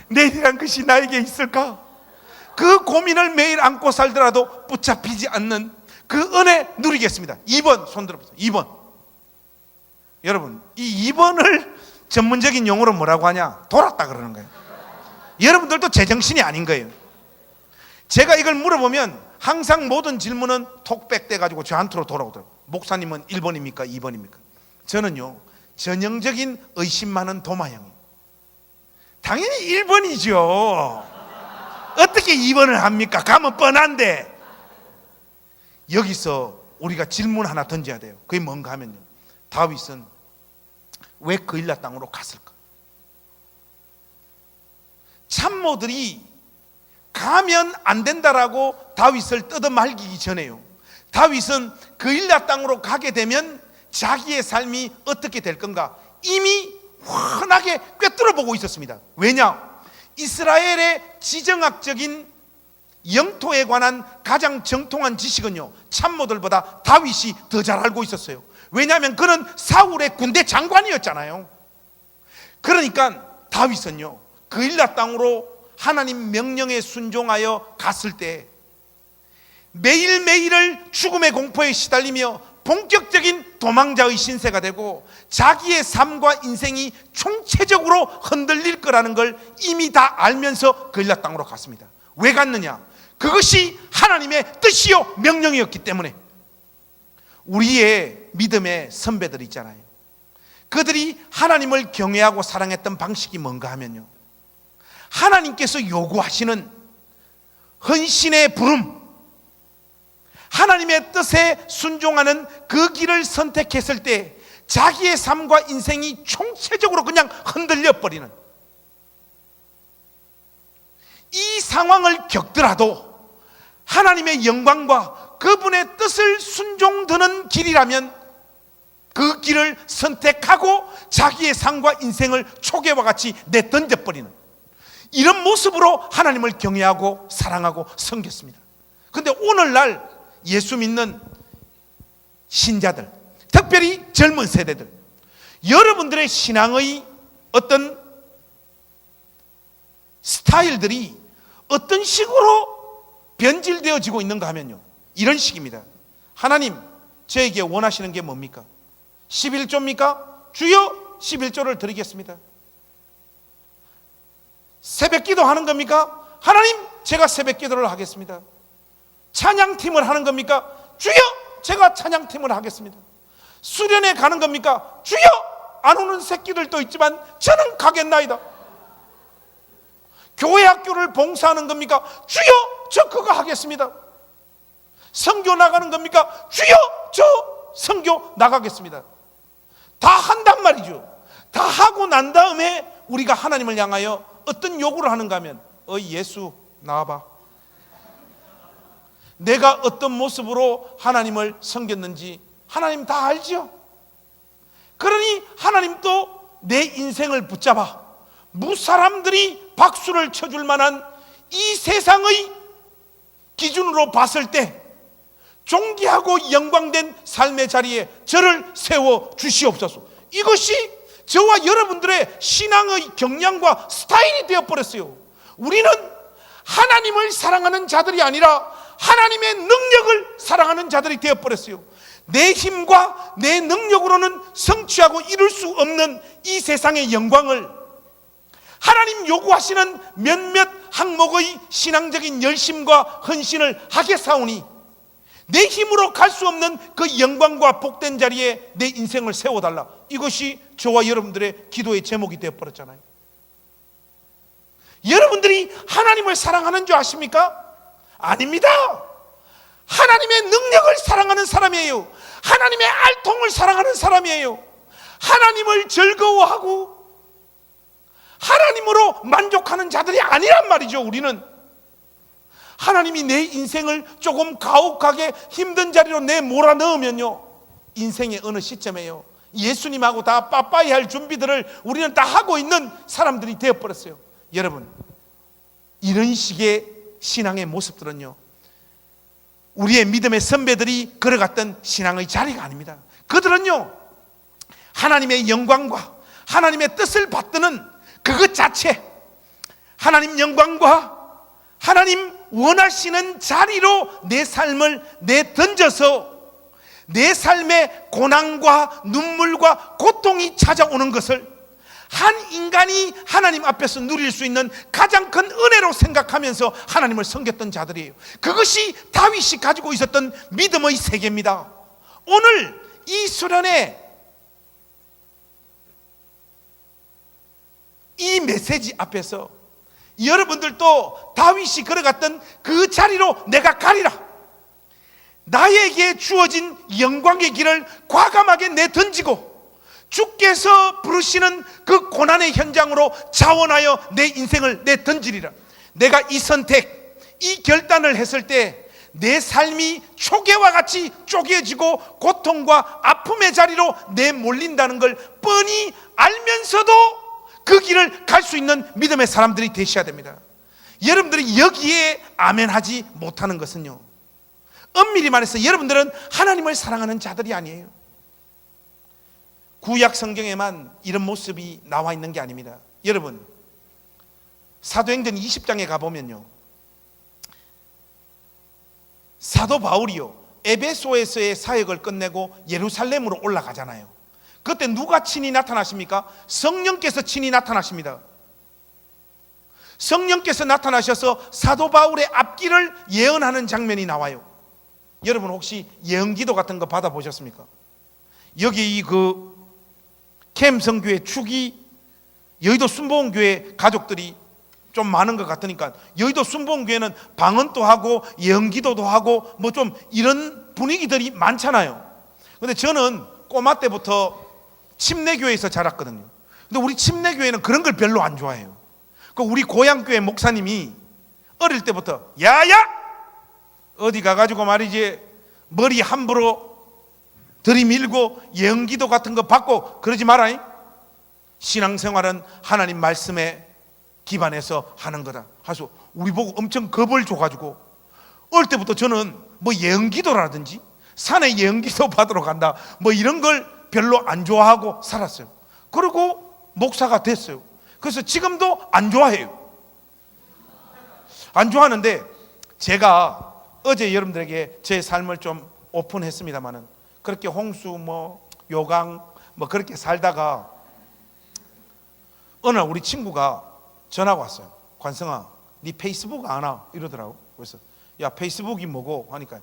내일이란 것이 나에게 있을까? 그 고민을 매일 안고 살더라도 붙잡히지 않는 그 은혜 누리겠습니다. 2번 손 들어보세요. 2번. 여러분, 이 2번을 전문적인 용어로 뭐라고 하냐? 돌았다 그러는 거예요. 여러분들도 제정신이 아닌 거예요. 제가 이걸 물어보면 항상 모든 질문은 톡백돼 가지고 저한테로 돌아오더라고요. 목사님은 1번입니까? 2번입니까? 저는요, 전형적인 의심 많은 도마형이에요. 당연히 1번이죠. 어떻게 2번을 합니까? 가면 뻔한데. 여기서 우리가 질문 하나 던져야 돼요. 그게 뭔가 하면요, 다윗은 왜 그일라 땅으로 갔을까? 참모들이 가면 안 된다라고 다윗을 뜯어말기기 전에요, 다윗은 그일라 땅으로 가게 되면 자기의 삶이 어떻게 될 건가 이미 환하게 꿰뚫어 보고 있었습니다. 왜냐? 이스라엘의 지정학적인 영토에 관한 가장 정통한 지식은요, 참모들보다 다윗이 더 잘 알고 있었어요. 왜냐하면 그는 사울의 군대 장관이었잖아요. 그러니까 다윗은요, 그일라 땅으로 하나님 명령에 순종하여 갔을 때 매일매일을 죽음의 공포에 시달리며 본격적인 도망자의 신세가 되고 자기의 삶과 인생이 총체적으로 흔들릴 거라는 걸 이미 다 알면서 그일라 땅으로 갔습니다. 왜 갔느냐? 그것이 하나님의 뜻이요 명령이었기 때문에. 우리의 믿음의 선배들 있잖아요. 그들이 하나님을 경외하고 사랑했던 방식이 뭔가 하면요, 하나님께서 요구하시는 헌신의 부름, 하나님의 뜻에 순종하는 그 길을 선택했을 때 자기의 삶과 인생이 총체적으로 그냥 흔들려 버리는 이 상황을 겪더라도 하나님의 영광과 그분의 뜻을 순종드는 길이라면 그 길을 선택하고 자기의 삶과 인생을 초계와 같이 내던져버리는 이런 모습으로 하나님을 경외하고 사랑하고 섬겼습니다. 그런데 오늘날 예수 믿는 신자들, 특별히 젊은 세대들, 여러분들의 신앙의 어떤 스타일들이 어떤 식으로 변질되어지고 있는가 하면요, 이런 식입니다. 하나님, 저에게 원하시는 게 뭡니까? 11조입니까? 주여 11조를 드리겠습니다. 새벽 기도 하는 겁니까? 하나님, 제가 새벽 기도를 하겠습니다. 찬양팀을 하는 겁니까? 주여, 제가 찬양팀을 하겠습니다. 수련회 가는 겁니까? 주여, 안 오는 새끼들도 있지만 저는 가겠나이다. 교회 학교를 봉사하는 겁니까? 주여, 저 그거 하겠습니다. 선교 나가는 겁니까? 주여, 저 선교 나가겠습니다. 다 한단 말이죠. 다 하고 난 다음에 우리가 하나님을 향하여 어떤 요구를 하는가 하면, 예수 나와봐. 내가 어떤 모습으로 하나님을 섬겼는지 하나님 다 알지요. 그러니 하나님도 내 인생을 붙잡아 무사람들이 박수를 쳐줄 만한 이 세상의 기준으로 봤을 때 존귀하고 영광된 삶의 자리에 저를 세워 주시옵소서. 이것이 저와 여러분들의 신앙의 경향과 스타일이 되어버렸어요. 우리는 하나님을 사랑하는 자들이 아니라 하나님의 능력을 사랑하는 자들이 되어버렸어요. 내 힘과 내 능력으로는 성취하고 이룰 수 없는 이 세상의 영광을 하나님 요구하시는 몇몇 항목의 신앙적인 열심과 헌신을 하겠사오니 내 힘으로 갈 수 없는 그 영광과 복된 자리에 내 인생을 세워달라. 이것이 저와 여러분들의 기도의 제목이 되어버렸잖아요. 여러분들이 하나님을 사랑하는 줄 아십니까? 아닙니다. 하나님의 능력을 사랑하는 사람이에요. 하나님의 알통을 사랑하는 사람이에요. 하나님을 즐거워하고 하나님으로 만족하는 자들이 아니란 말이죠. 우리는 하나님이 내 인생을 조금 가혹하게 힘든 자리로 내 몰아넣으면요, 인생의 어느 시점에요, 예수님하고 다 빠빠이 할 준비들을 우리는 다 하고 있는 사람들이 되어버렸어요. 여러분, 이런 식의 신앙의 모습들은요, 우리의 믿음의 선배들이 걸어갔던 신앙의 자리가 아닙니다. 그들은요, 하나님의 영광과 하나님의 뜻을 받드는 그것 자체, 하나님 영광과 하나님 원하시는 자리로 내 삶을 내던져서 내 삶의 고난과 눈물과 고통이 찾아오는 것을 한 인간이 하나님 앞에서 누릴 수 있는 가장 큰 은혜로 생각하면서 하나님을 섬겼던 자들이에요. 그것이 다윗이 가지고 있었던 믿음의 세계입니다. 오늘 이 수련회 이 메시지 앞에서 여러분들도 다윗이 걸어갔던 그 자리로 내가 가리라, 나에게 주어진 영광의 길을 과감하게 내던지고 주께서 부르시는 그 고난의 현장으로 자원하여 내 인생을 내던지리라. 내가 이 선택, 이 결단을 했을 때 내 삶이 초계와 같이 쪼개지고 고통과 아픔의 자리로 내몰린다는 걸 뻔히 알면서도 그 길을 갈 수 있는 믿음의 사람들이 되셔야 됩니다. 여러분들이 여기에 아멘하지 못하는 것은요, 엄밀히 말해서 여러분들은 하나님을 사랑하는 자들이 아니에요. 구약 성경에만 이런 모습이 나와 있는 게 아닙니다. 여러분, 사도행전 20장에 가보면요, 사도 바울이요, 에베소에서의 사역을 끝내고 예루살렘으로 올라가잖아요. 그때 누가 친히 나타나십니까? 성령께서 친히 나타나십니다. 성령께서 나타나셔서 사도 바울의 앞길을 예언하는 장면이 나와요. 여러분 혹시 예언기도 같은 거 받아보셨습니까? 여기 그 캠성교회 축이 여의도 순복음교회 가족들이 좀 많은 것 같으니까 여의도 순복음교회는 방언도 하고 예언기도도 하고 뭐 좀 이런 분위기들이 많잖아요. 근데 저는 꼬마 때부터 침례교회에서 자랐거든요. 근데 우리 침례교회는 그런 걸 별로 안 좋아해요. 그 우리 고향교회 목사님이 어릴 때부터 야야 어디 가가지고 말이지 머리 함부로 들이밀고 예언기도 같은 거 받고 그러지 마라. 신앙생활은 하나님 말씀에 기반해서 하는 거다 하소 우리 보고 엄청 겁을 줘가지고 어릴 때부터 저는 뭐 예언기도라든지 산에 예언기도 받으러 간다 뭐 이런 걸 별로 안 좋아하고 살았어요. 그리고 목사가 됐어요. 그래서 지금도 안 좋아해요. 안 좋아하는데 제가 어제 여러분들에게 제 삶을 좀 오픈했습니다만은 그렇게 홍수 뭐 요강 뭐 그렇게 살다가 어느 날 우리 친구가 전화가 왔어요. 관성아, 네 페이스북 아나? 이러더라고. 그래서 야 페이스북이 뭐고? 하니까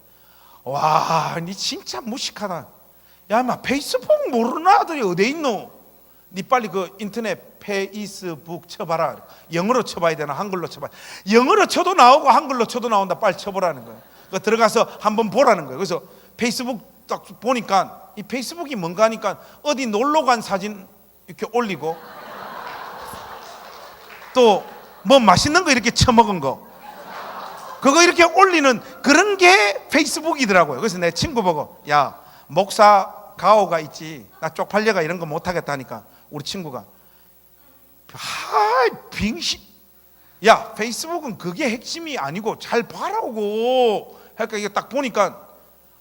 와, 네 진짜 무식하다. 야, 마 페이스북 모르는 아들이 어디 있노? 네 빨리 그 인터넷 페이스북 쳐봐라. 영어로 쳐봐야 되나 한글로 쳐봐야. 영어로 쳐도 나오고 한글로 쳐도 나온다. 빨리 쳐보라는 거예요. 그 들어가서 한번 보라는 거예요. 그래서 페이스북 딱 보니까 이 페이스북이 뭔가 하니까 어디 놀러 간 사진 이렇게 올리고 또 뭐 맛있는 거 이렇게 처먹은 거 그거 이렇게 올리는 그런 게 페이스북이더라고요. 그래서 내 친구 보고 야 목사 가오가 있지 나 쪽팔려가 이런 거 못하겠다 하니까 우리 친구가 빙신 야 페이스북은 그게 핵심이 아니고 잘 봐라고 그러니까 이게 딱 보니까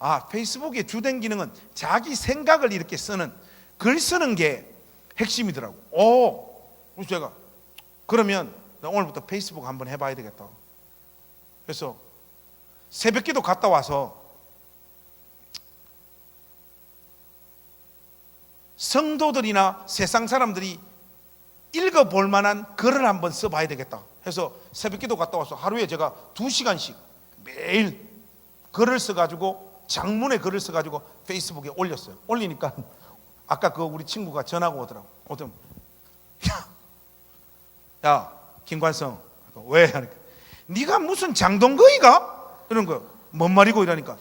아 페이스북의 주된 기능은 자기 생각을 이렇게 쓰는 글 쓰는 게 핵심이더라고. 그래서 제가 그러면 나 오늘부터 페이스북 한번 해봐야 되겠다. 그래서 새벽기도 갔다 와서 성도들이나 세상 사람들이 읽어볼 만한 글을 한번 써봐야 되겠다 해서 새벽기도 갔다 와서 하루에 제가 2시간씩 매일 글을 써가지고 장문의 글을 써가지고 페이스북에 올렸어요. 올리니까 아까 그 우리 친구가 전화가 오더라고. 오더니 야 김관성, 왜? 하니까 네가 무슨 장동거이가? 이런 거요. 뭔 말이고? 이러니까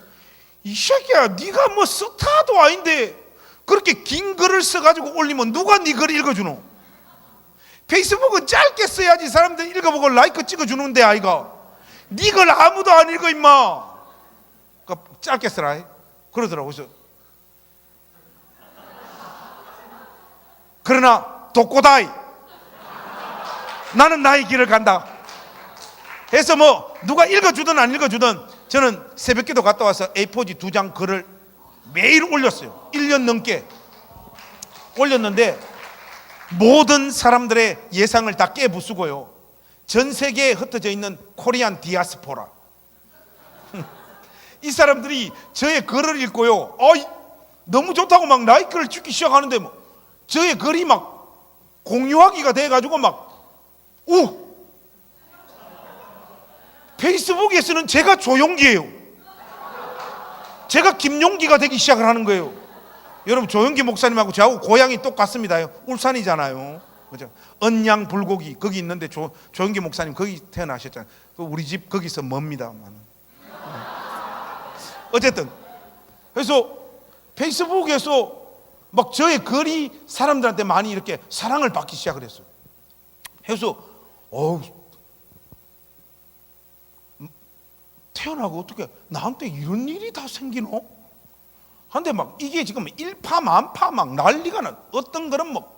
이 새끼야, 네가 뭐 스타도 아닌데 그렇게 긴 글을 써가지고 올리면 누가 네 글을 읽어주노? 페이스북은 짧게 써야지 사람들이 읽어보고 라이크 찍어주는데 아이가 네 글 아무도 안 읽어 임마. 그러니까 짧게 써라 그러더라고. 그래서 그러나 독고다이 나는 나의 길을 간다 해서 뭐 누가 읽어주든 안 읽어주든 저는 새벽기도 갔다 와서 A4지 2장 글을 매일 올렸어요. 1년 넘게 올렸는데 모든 사람들의 예상을 다 깨부수고요. 전 세계에 흩어져 있는 코리안 디아스포라 이 사람들이 저의 글을 읽고요, 너무 좋다고 막 라이크를 찍기 시작하는데 뭐 저의 글이 막 공유하기가 돼가지고 페이스북에서는 제가 조용기예요. 제가 김용기가 되기 시작을 하는 거예요. 여러분, 조용기 목사님하고 저하고 고향이 똑같습니다. 울산이잖아요. 그죠? 언양 불고기 거기 있는데 조용기 목사님 거기 태어나셨잖아요. 우리 집 거기서 멉니다. 어쨌든 그래서 페이스북에서 막 저의 글이 사람들한테 많이 이렇게 사랑을 받기 시작을 했어요. 그래서 태어나고 어떻게 나한테 이런 일이 다 생기노? 한데 막 이게 지금 일파만파 막 난리가 나. 어떤 거는 뭐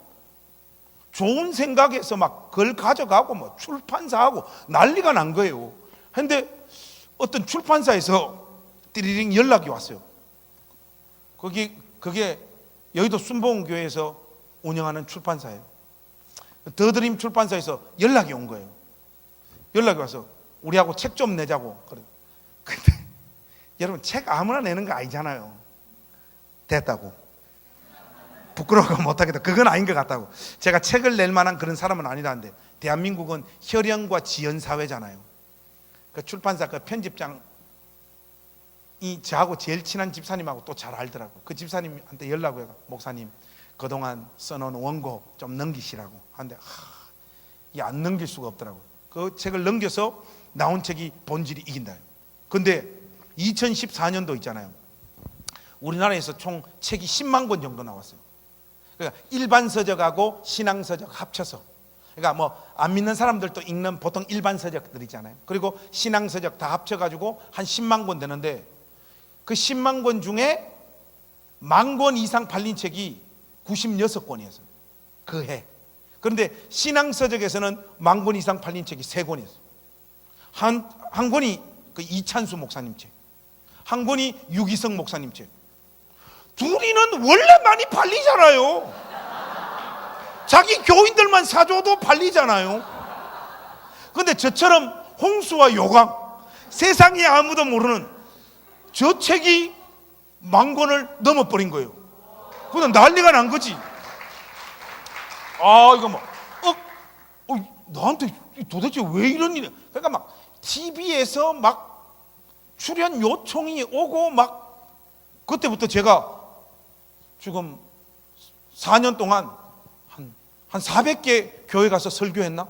좋은 생각에서 막 글 가져가고 뭐 출판사하고 난리가 난 거예요. 근데 어떤 출판사에서 띠리링 연락이 왔어요. 그게 여의도 순복음교회에서 운영하는 출판사예요. 더드림 출판사에서 연락이 온 거예요. 연락이 와서 우리하고 책 좀 내자고. 근데 여러분, 책 아무나 내는 거 아니잖아요. 됐다고. 부끄러워서 못하겠다. 그건 아닌 것 같다고. 제가 책을 낼 만한 그런 사람은 아니라는데, 대한민국은 혈연과 지연 사회잖아요. 그 출판사 그 편집장이 저하고 제일 친한 집사님하고 또 잘 알더라고. 그 집사님한테 연락을 해가, 목사님 그동안 써놓은 원고 좀 넘기시라고 하는데 이게 안 넘길 수가 없더라고. 그 책을 넘겨서 나온 책이 본질이 이긴다. 근데 2014년도 있잖아요. 우리나라에서 총 책이 10만 권 정도 나왔어요. 그러니까 일반 서적하고 신앙 서적 합쳐서, 그러니까 뭐 안 믿는 사람들도 읽는 보통 일반 서적들 있잖아요. 그리고 신앙 서적 다 합쳐가지고 한 10만 권 되는데, 그 10만 권 중에 10,000권 이상 팔린 책이 96권이었어요. 그 해. 그런데 신앙 서적에서는 10,000권 이상 팔린 책이 3권이었어요. 한 권이 그 이찬수 목사님 책, 한 권이 유기성 목사님 책. 둘이는 원래 많이 팔리잖아요. 자기 교인들만 사줘도 팔리잖아요. 그런데 저처럼 홍수와 요강, 세상에 아무도 모르는 저 책이 10,000권을 넘어버린 거예요. 그냥 난리가 난 거지. 이거 뭐 나한테 도대체 왜 이런 일이야? 그러니까 막 TV에서 막 출연 요청이 오고 막, 그때부터 제가 지금 4년 동안 한 400개 교회 가서 설교했나?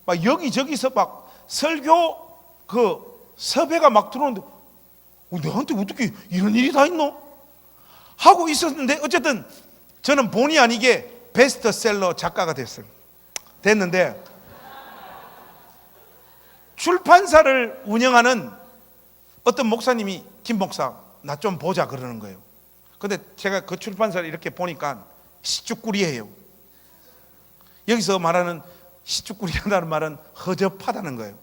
막 여기저기서 막 설교 그 섭외가 막 들어오는데 내한테 어떻게 이런 일이 다 있노? 하고 있었는데, 어쨌든 저는 본의 아니게 베스트셀러 작가가 됐는데, 출판사를 운영하는 어떤 목사님이 김 목사 나 좀 보자 그러는 거예요. 근데 제가 그 출판사를 이렇게 보니까 시쭈꾸리예요. 여기서 말하는 시쭈꾸리라는 말은 허접하다는 거예요.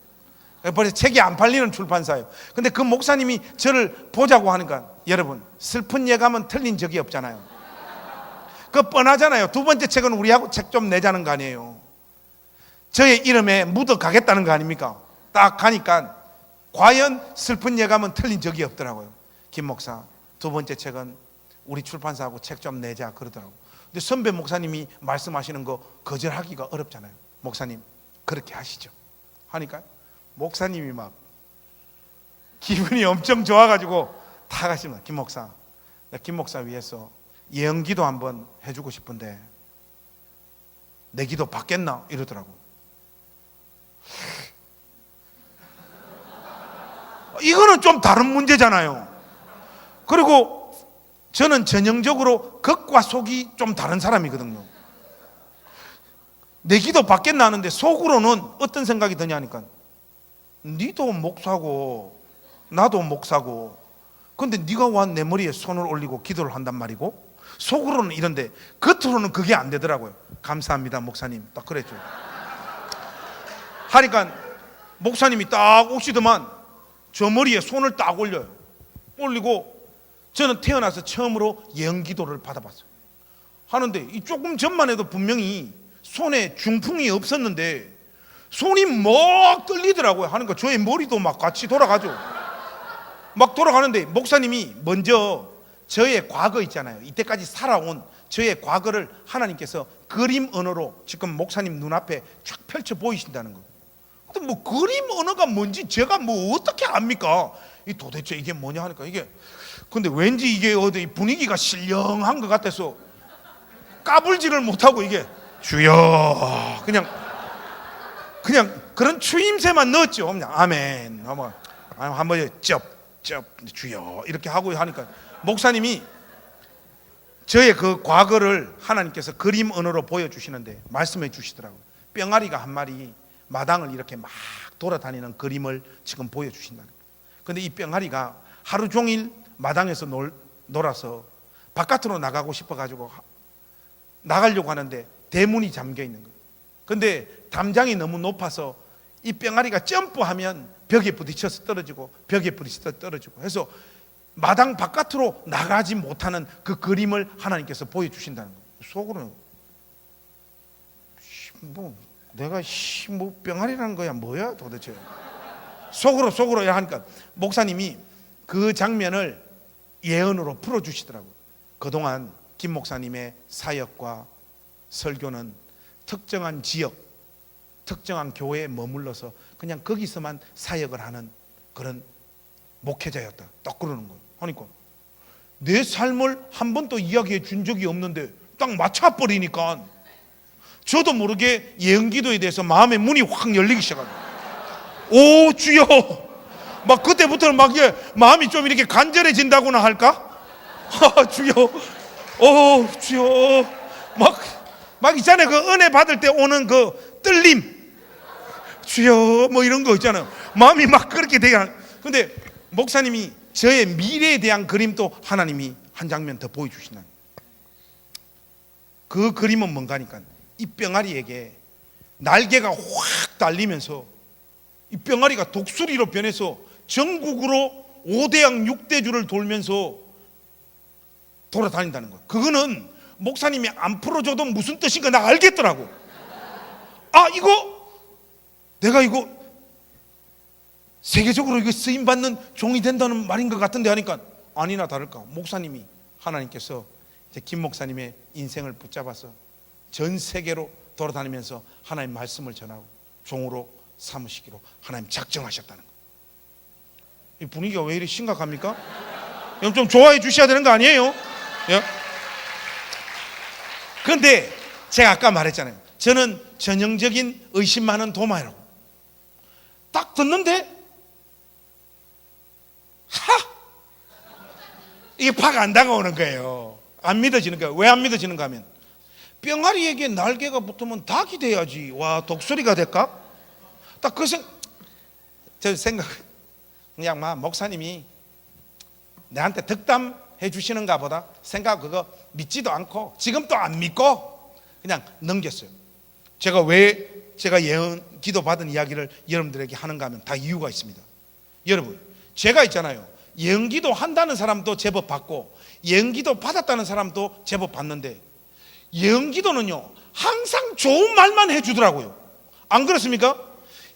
벌써 책이 안 팔리는 출판사예요. 근데 그 목사님이 저를 보자고 하니까, 여러분, 슬픈 예감은 틀린 적이 없잖아요. 그거 뻔하잖아요. 두 번째 책은 우리하고 책 좀 내자는 거 아니에요. 저의 이름에 묻어 가겠다는 거 아닙니까? 딱 가니까 과연 슬픈 예감은 틀린 적이 없더라고요. 김 목사, 두 번째 책은 우리 출판사하고 책 좀 내자 그러더라고요. 근데 선배 목사님이 말씀하시는 거 거절하기가 어렵잖아요. 목사님 그렇게 하시죠 하니까 목사님이 막 기분이 엄청 좋아가지고 다 가시면 김 목사, 나 김 목사 위해서 예언기도 한번 해주고 싶은데 내 기도 받겠나? 이러더라고. 이거는 좀 다른 문제잖아요. 그리고 저는 전형적으로 겉과 속이 좀 다른 사람이거든요. 내 기도 받겠나 하는데 속으로는 어떤 생각이 드냐니까, 니도 목사고 나도 목사고 근데 네가 와 내 머리에 손을 올리고 기도를 한단 말이고, 속으로는 이런데 겉으로는 그게 안 되더라고요. 감사합니다 목사님, 딱 그랬죠. 하니까 목사님이 딱 오시더만 저 머리에 손을 딱 올려요. 올리고 저는 태어나서 처음으로 예언기도를 받아봤어요. 하는데 이 조금 전만 해도 분명히 손에 중풍이 없었는데 손이 막 떨리더라고요. 하니까 저의 머리도 막 같이 돌아가죠. 막 돌아가는데 목사님이 먼저 저의 과거 있잖아요. 이때까지 살아온 저의 과거를 하나님께서 그림 언어로 지금 목사님 눈앞에 쫙 펼쳐 보이신다는 거예요. 근데 뭐 그림 언어가 뭔지 제가 뭐 어떻게 압니까? 이 도대체 이게 뭐냐 하니까 이게, 근데 왠지 이게 어디 분위기가 신령한 것 같아서 까불지를 못하고 이게 주여 그냥 그런 추임새만 넣었죠. 그냥 아멘 한번 쩝 주여 이렇게 하고 하니까 목사님이 저의 그 과거를 하나님께서 그림 언어로 보여주시는데 말씀해 주시더라고요. 뿅아리가 한 마리 마당을 이렇게 막 돌아다니는 그림을 지금 보여주신다는 거예요. 근데 이 뿅아리가 하루 종일 마당에서 놀아서 바깥으로 나가고 싶어가지고 나가려고 하는데 대문이 잠겨 있는 거예요. 근데 담장이 너무 높아서 이 뿅아리가 점프하면 벽에 부딪혀서 떨어지고 벽에 부딪혀서 떨어지고 해서 마당 바깥으로 나가지 못하는 그 그림을 하나님께서 보여주신다는 거예요. 속으로는 뭐 내가 뭐 뿅아리라는 거야 뭐야 도대체. 속으로 하니까 목사님이 그 장면을 예언으로 풀어주시더라고요. 그동안 김 목사님의 사역과 설교는 특정한 지역, 특정한 교회에 머물러서 그냥 거기서만 사역을 하는 그런 목회자였다. 딱 그러는 거예요. 그러니까 내 삶을 한 번도 이야기해 준 적이 없는데 딱 맞춰버리니까 저도 모르게 예언기도에 대해서 마음의 문이 확 열리기 시작합니다. 오 주여, 막 그때부터는 막 마음이 좀 이렇게 간절해진다고나 할까? 주여, 오 주여, 막 있잖아요. 그 은혜 받을 때 오는 그 떨림, 주여 뭐 이런 거 있잖아요. 마음이 막 그렇게 되게 근데 목사님이 저의 미래에 대한 그림도 하나님이 한 장면 더 보여주신다. 그 그림은 뭔가니까 이 뿅아리에게 날개가 확 달리면서 이 뿅아리가 독수리로 변해서 전국으로 5대양 6대주를 돌면서 돌아다닌다는 거예요. 그거는 목사님이 안 풀어줘도 무슨 뜻인가 나 알겠더라고. 내가 이거 세계적으로 이거 쓰임받는 종이 된다는 말인 것 같은데 하니까 아니나 다를까 목사님이 하나님께서 이제 김 목사님의 인생을 붙잡아서 전 세계로 돌아다니면서 하나님 말씀을 전하고 종으로 삼으시기로 하나님 작정하셨다는 거예요. 이 분위기가 왜 이리 심각합니까? 여러분 좀 좋아해 주셔야 되는 거 아니에요? 그런데 제가 아까 말했잖아요. 저는 전형적인 의심 많은 도마라고. 딱 듣는데 이게 파가 안 다가오는 거예요. 안 믿어지는 거예요. 왜 안 믿어지는가 하면 뿅아리에게 날개가 붙으면 닭이 돼야지. 와 독수리가 될까? 딱 그 생각 그냥 막 목사님이 내한테 득담해 주시는가 보다 생각 그거 믿지도 않고 지금 또 안 믿고 그냥 넘겼어요. 제가 예언 기도 받은 이야기를 여러분들에게 하는가 하면 다 이유가 있습니다. 여러분 제가 있잖아요. 예언 기도 한다는 사람도 제법 받고 예언 기도 받았다는 사람도 제법 받는데 예언 기도는요 항상 좋은 말만 해주더라고요. 안 그렇습니까?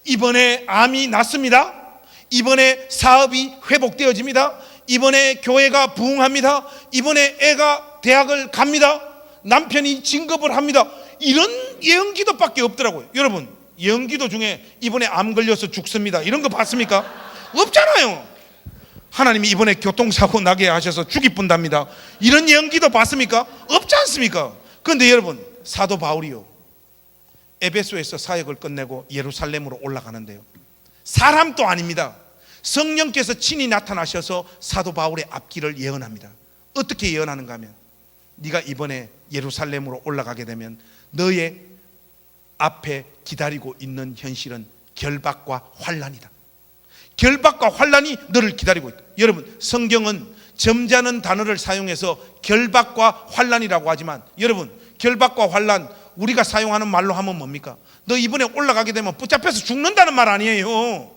이번에 암이 낫습니다. 이번에 사업이 회복되어집니다. 이번에 교회가 부흥합니다. 이번에 애가 대학을 갑니다. 남편이 진급을 합니다. 이런 예언 기도밖에 없더라고요. 여러분 예언 기도 중에 이번에 암 걸려서 죽습니다 이런 거 봤습니까? 없잖아요. 하나님이 이번에 교통사고 나게 하셔서 죽이뿐답니다. 이런 예언기도 봤습니까? 없지 않습니까? 그런데 여러분, 사도 바울이요, 에베소에서 사역을 끝내고 예루살렘으로 올라가는데요, 사람도 아닙니다. 성령께서 친히 나타나셔서 사도 바울의 앞길을 예언합니다. 어떻게 예언하는가 하면, 네가 이번에 예루살렘으로 올라가게 되면 너의 앞에 기다리고 있는 현실은 결박과 환난이다. 결박과 환난이 너를 기다리고 있다. 여러분, 성경은 점잖은 단어를 사용해서 결박과 환난이라고 하지만, 여러분, 결박과 환난, 우리가 사용하는 말로 하면 뭡니까? 너 이번에 올라가게 되면 붙잡혀서 죽는다는 말 아니에요.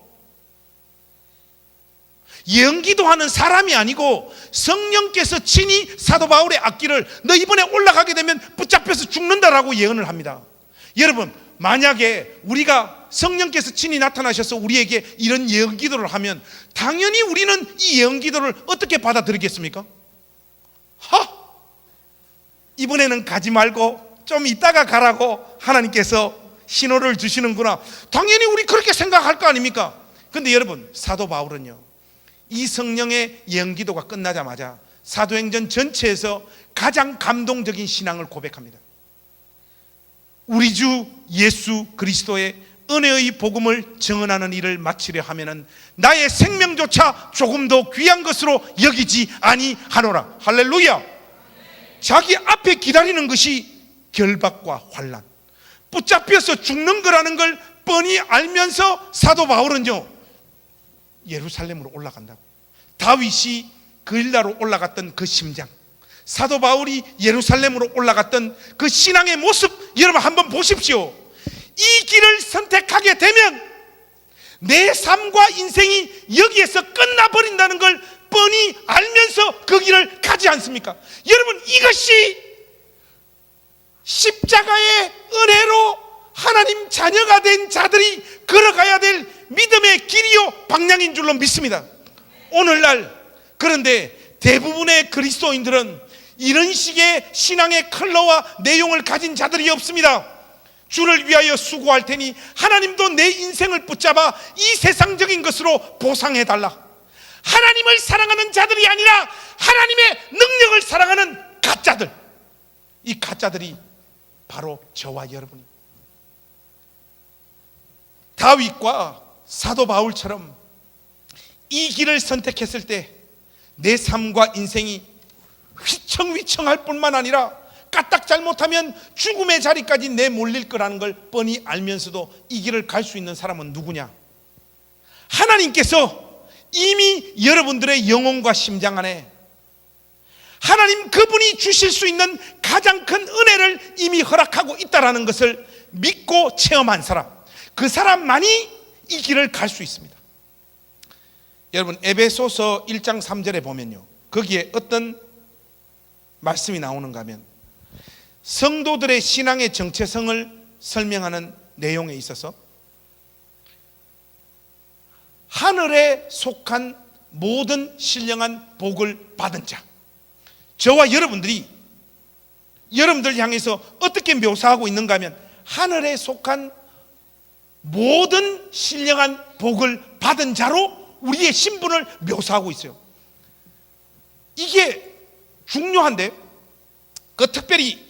예언기도 하는 사람이 아니고 성령께서 친히 사도 바울의 앞길을 너 이번에 올라가게 되면 붙잡혀서 죽는다라고 예언을 합니다. 여러분, 만약에 우리가 성령께서 친히 나타나셔서 우리에게 이런 예언기도를 하면 당연히 우리는 이 예언기도를 어떻게 받아들이겠습니까? 이번에는 가지 말고 좀 이따가 가라고 하나님께서 신호를 주시는구나, 당연히 우리 그렇게 생각할 거 아닙니까? 근데 여러분, 사도 바울은요, 이 성령의 예언기도가 끝나자마자 사도행전 전체에서 가장 감동적인 신앙을 고백합니다. 우리 주 예수 그리스도의 은혜의 복음을 증언하는 일을 마치려 하면은 나의 생명조차 조금 더 귀한 것으로 여기지 아니하노라. 할렐루야. 자기 앞에 기다리는 것이 결박과 환난, 붙잡혀서 죽는 거라는 걸 뻔히 알면서 사도 바울은요, 예루살렘으로 올라간다고. 다윗이 그일라로 올라갔던 그 심장, 사도 바울이 예루살렘으로 올라갔던 그 신앙의 모습, 여러분 한번 보십시오. 이 길을 선택하게 되면 내 삶과 인생이 여기에서 끝나버린다는 걸 뻔히 알면서 그 길을 가지 않습니까? 여러분, 이것이 십자가의 은혜로 하나님 자녀가 된 자들이 걸어가야 될 믿음의 길이요 방향인 줄로 믿습니다. 오늘날 그런데 대부분의 그리스도인들은 이런 식의 신앙의 컬러와 내용을 가진 자들이 없습니다. 주를 위하여 수고할 테니 하나님도 내 인생을 붙잡아 이 세상적인 것으로 보상해달라. 하나님을 사랑하는 자들이 아니라 하나님의 능력을 사랑하는 가짜들, 이 가짜들이 바로 저와 여러분입니다. 다윗과 사도 바울처럼 이 길을 선택했을 때 내 삶과 인생이 휘청휘청할 뿐만 아니라 까딱 잘못하면 죽음의 자리까지 내몰릴 거라는 걸 뻔히 알면서도 이 길을 갈 수 있는 사람은 누구냐? 하나님께서 이미 여러분들의 영혼과 심장 안에 하나님 그분이 주실 수 있는 가장 큰 은혜를 이미 허락하고 있다는 것을 믿고 체험한 사람, 그 사람만이 이 길을 갈 수 있습니다. 여러분, 에베소서 1장 3절에 보면요, 거기에 어떤 말씀이 나오는가 하면 성도들의 신앙의 정체성을 설명하는 내용에 있어서 하늘에 속한 모든 신령한 복을 받은 자, 저와 여러분들 향해서 어떻게 묘사하고 있는가 하면 하늘에 속한 모든 신령한 복을 받은 자로 우리의 신분을 묘사하고 있어요. 이게 중요한데, 그 특별히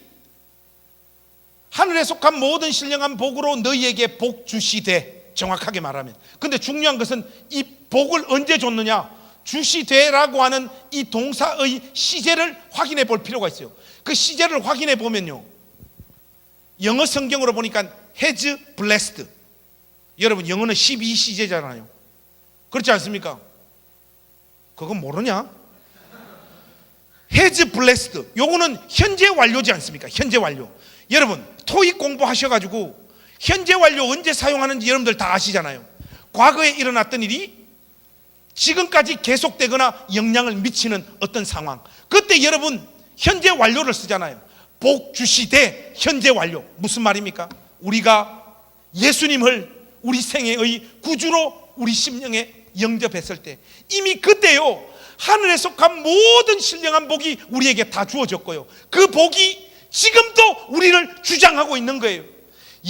하늘에 속한 모든 신령한 복으로 너희에게 복 주시되, 정확하게 말하면. 근데 중요한 것은 이 복을 언제 줬느냐, 주시되라고 하는 이 동사의 시제를 확인해 볼 필요가 있어요. 그 시제를 확인해 보면요, 영어 성경으로 보니까 has blessed, 여러분 영어는 12시제잖아요. 그렇지 않습니까? 그건 모르냐? has blessed, 요거는 현재 완료지 않습니까? 현재 완료. 여러분 토익 공부하셔가지고 현재 완료 언제 사용하는지 여러분들 다 아시잖아요. 과거에 일어났던 일이 지금까지 계속되거나 영향을 미치는 어떤 상황, 그때 여러분 현재 완료를 쓰잖아요. 복 주시되 현재 완료. 무슨 말입니까? 우리가 예수님을 우리 생애의 구주로 우리 심령에 영접했을 때 이미 그때요, 하늘에 속한 모든 신령한 복이 우리에게 다 주어졌고요, 그 복이 지금도 우리를 주장하고 있는 거예요.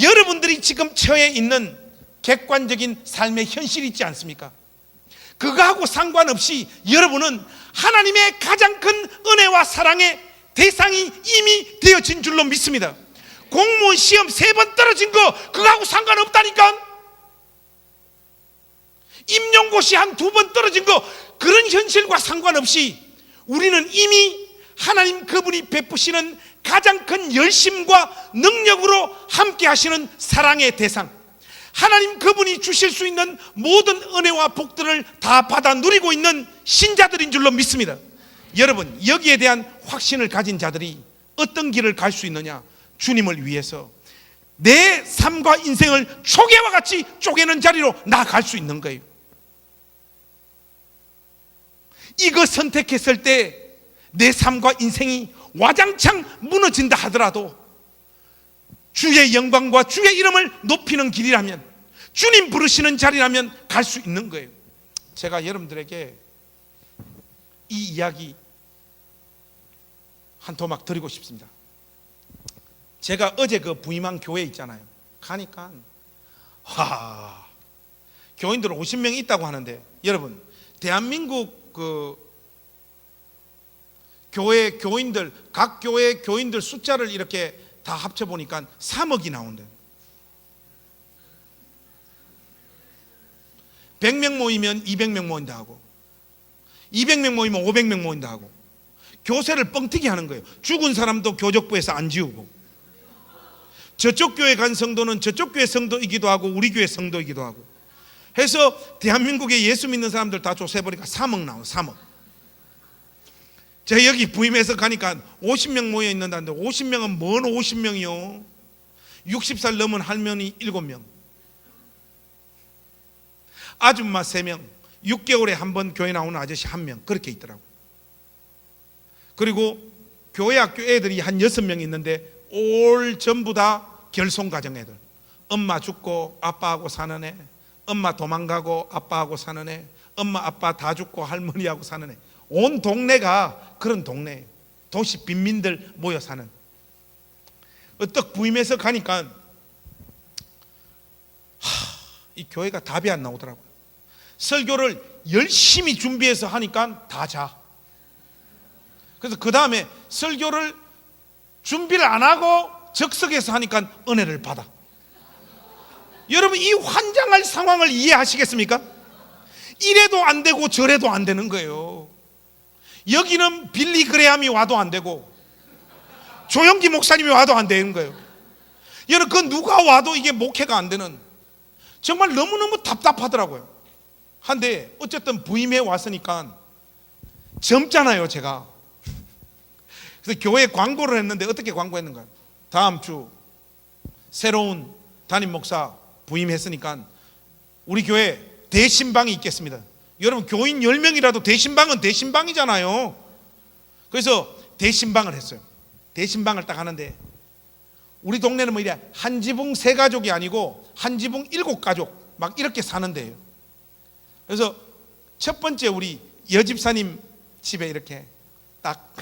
여러분들이 지금 처해 있는 객관적인 삶의 현실이 있지 않습니까? 그거하고 상관없이 여러분은 하나님의 가장 큰 은혜와 사랑의 대상이 이미 되어진 줄로 믿습니다. 공무원 시험 3번 떨어진 거 그거하고 상관없다니까. 임용고시 한 2번 떨어진 거 그런 현실과 상관없이 우리는 이미 하나님 그분이 베푸시는 가장 큰 열심과 능력으로 함께 하시는 사랑의 대상, 하나님 그분이 주실 수 있는 모든 은혜와 복들을 다 받아 누리고 있는 신자들인 줄로 믿습니다. 여러분, 여기에 대한 확신을 가진 자들이 어떤 길을 갈 수 있느냐? 주님을 위해서 내 삶과 인생을 초계와 같이 쪼개는 자리로 나아갈 수 있는 거예요. 이거 선택했을 때 내 삶과 인생이 와장창 무너진다 하더라도 주의 영광과 주의 이름을 높이는 길이라면, 주님 부르시는 자리라면 갈 수 있는 거예요. 제가 여러분들에게 이 이야기 한 토막 드리고 싶습니다. 제가 어제 그 부임한 교회 있잖아요. 가니까 교인들 50명 있다고 하는데, 여러분 대한민국 그 교회 교인들, 각 교회 교인들 숫자를 이렇게 다 합쳐 보니까 3억이 나온대요. 100명 모이면 200명 모인다 하고, 200명 모이면 500명 모인다 하고, 교세를 뻥튀기 하는 거예요. 죽은 사람도 교적부에서 안 지우고, 저쪽 교회 간 성도는 저쪽 교회 성도이기도 하고 우리 교회 성도이기도 하고 해서 대한민국에 예수 믿는 사람들 다 조사해보니까 3억 나와요. 3억. 제가 여기 부임해서 가니까 50명 모여 있는다는데, 50명은 뭔 50명이요? 60살 넘은 할머니 7명, 아줌마 3명, 6개월에 한 번 교회 나오는 아저씨 1명, 그렇게 있더라고. 그리고 교회 학교 애들이 한 6명 있는데 올 전부 다 결손가정 애들. 엄마 죽고 아빠하고 사는 애, 엄마 도망가고 아빠하고 사는 애, 엄마 아빠 다 죽고 할머니하고 사는 애. 온 동네가 그런 동네, 도시 빈민들 모여 사는. 어떻게 부임해서 가니까 이 교회가 답이 안 나오더라고요. 설교를 열심히 준비해서 하니까 다 자. 그래서 그 다음에 설교를 준비를 안 하고 적석에서 하니까 은혜를 받아. 여러분, 이 환장할 상황을 이해하시겠습니까? 이래도 안 되고 저래도 안 되는 거예요. 여기는 빌리 그레함이 와도 안 되고 조영기 목사님이 와도 안 되는 거예요. 여러분, 그 누가 와도 이게 목회가 안 되는, 정말 너무너무 답답하더라고요. 한데 어쨌든 부임해 왔으니까 젊잖아요, 제가. 그래서 교회 광고를 했는데 어떻게 광고했는가요? 다음 주 새로운 담임 목사 부임했으니까 우리 교회 대신방이 있겠습니다. 여러분, 교인 10명이라도 대신방은 대신방이잖아요. 그래서 대신방을 했어요. 대신방을 딱 하는데, 우리 동네는 뭐 이래 한 지붕 3가족이 아니고 한 지붕 7가족 막 이렇게 사는 데예요. 그래서 첫 번째 우리 여집사님 집에 이렇게 딱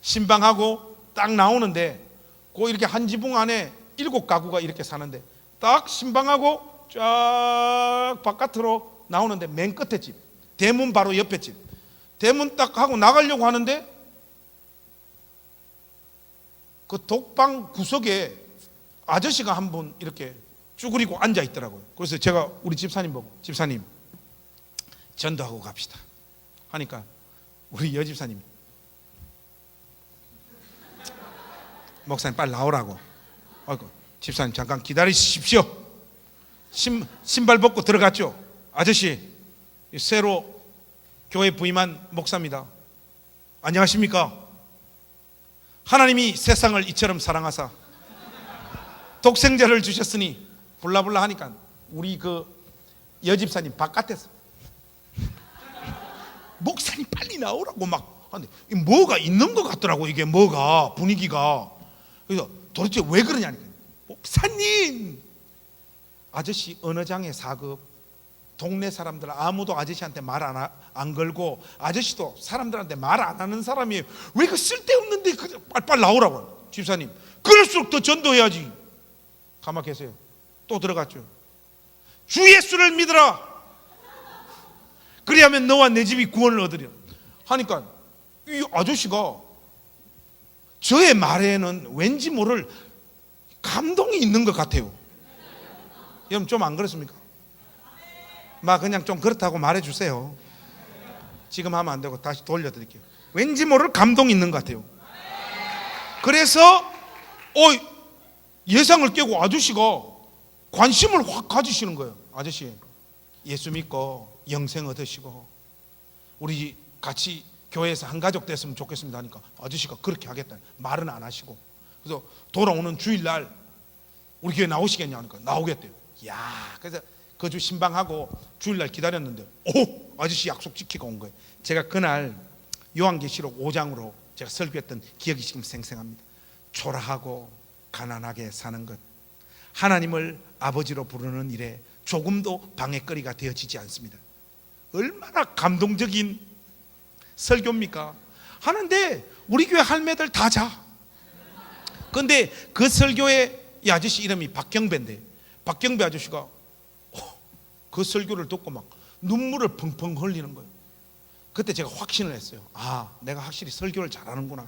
신방하고 딱 나오는데, 그 이렇게 한 지붕 안에 7가구가 이렇게 사는데, 딱 신방하고 쫙 바깥으로 나오는데 맨 끝에 집, 대문 바로 옆에 집, 대문 딱 하고 나가려고 하는데 그 독방 구석에 아저씨가 한 분 이렇게 쭈그리고 앉아 있더라고요. 그래서 제가 우리 집사님 보고, 집사님 전도하고 갑시다 하니까 우리 여집사님이, 목사님 빨리 나오라고. 아이고, 집사님 잠깐 기다리십시오. 신발 벗고 들어갔죠. 아저씨, 새로 교회 부임한 목사입니다. 안녕하십니까? 하나님이 세상을 이처럼 사랑하사 독생자를 주셨으니 불라불라 하니까 우리 그 여집사님 바깥에서 목사님 빨리 나오라고 막 하는데, 뭐가 있는 것 같더라고. 이게 뭐가 분위기가. 그래서 도대체 왜 그러냐니까, 목사님, 아저씨 어느 장의 4급, 동네 사람들 아무도 아저씨한테 말 안 걸고, 아저씨도 사람들한테 말 안 하는 사람이에요. 왜 그 쓸데없는데 빨리 나오라고. 집사님, 그럴수록 더 전도해야지. 가만 계세요. 또 들어갔죠. 주 예수를 믿으라. 그리하면 너와 내 집이 구원을 얻으리라 하니까 이 아저씨가 저의 말에는 왠지 모를 감동이 있는 것 같아요. 여러분 좀 안 그렇습니까? 막 그냥 좀 그렇다고 말해주세요. 지금 하면 안 되고 다시 돌려드릴게요. 왠지 모를 감동이 있는 것 같아요. 그래서 예상을 깨고 아저씨가 관심을 확 가지시는 거예요. 아저씨 예수 믿고 영생 얻으시고 우리 같이 교회에서 한 가족 됐으면 좋겠습니다 하니까 아저씨가 그렇게 하겠다. 말은 안 하시고 그래서 돌아오는 주일날 우리 교회 나오시겠냐 하니까 나오겠대요. 야, 그래서 그 주 신방하고 주일날 기다렸는데 아저씨 약속 지키고 온 거예요. 제가 그날 요한계시록 5장으로 제가 설교했던 기억이 지금 생생합니다. 초라하고 가난하게 사는 것, 하나님을 아버지로 부르는 일에 조금도 방해거리가 되어지지 않습니다. 얼마나 감동적인 설교입니까? 하는데 우리 교회 할매들 다 자. 근데 그 설교에 이 아저씨 이름이 박경배인데 박경배 아저씨가 그 설교를 듣고 막 눈물을 펑펑 흘리는 거예요. 그때 제가 확신을 했어요. 아, 내가 확실히 설교를 잘하는구나.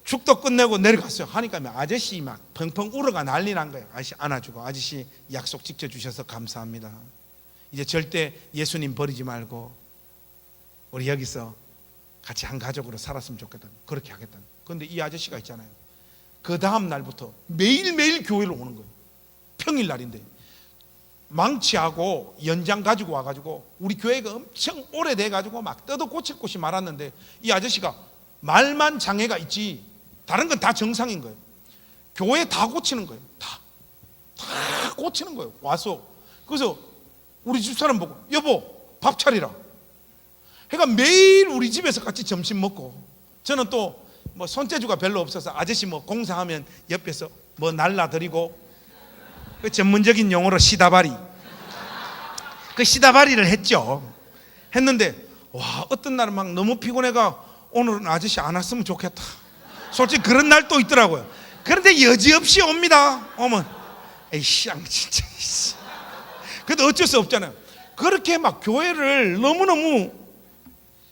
축도 끝내고 내려갔어요. 하니까 아저씨 막 펑펑 울어가 난리 난 거예요. 아저씨 안아주고 아저씨 약속 지켜주셔서 감사합니다. 이제 절대 예수님 버리지 말고 우리 여기서 같이 한 가족으로 살았으면 좋겠다. 그렇게 하겠다. 그런데 이 아저씨가 있잖아요. 그 다음 날부터 매일매일 교회를 오는 거예요. 평일날인데 망치하고 연장 가지고 와가지고 우리 교회가 엄청 오래돼가지고 막 뜯어 고칠 곳이 많았는데 이 아저씨가 말만 장애가 있지 다른 건 다 정상인 거예요. 교회 다 고치는 거예요. 다 고치는 거예요. 와서 그래서 우리 집사람 보고 여보 밥 차리라. 그러니까 매일 우리 집에서 같이 점심 먹고 저는 또 뭐 손재주가 별로 없어서 아저씨 뭐 공사하면 옆에서 뭐 날라드리고 그 전문적인 용어로 시다바리 그 시다바리를 했는데 와 어떤 날은 막 너무 피곤해가 오늘은 아저씨 안 왔으면 좋겠다. 솔직히 그런 날 또 있더라고요. 그런데 여지없이 옵니다. 오면 에이씨 진짜 그래도 어쩔 수 없잖아요. 그렇게 막 교회를 너무너무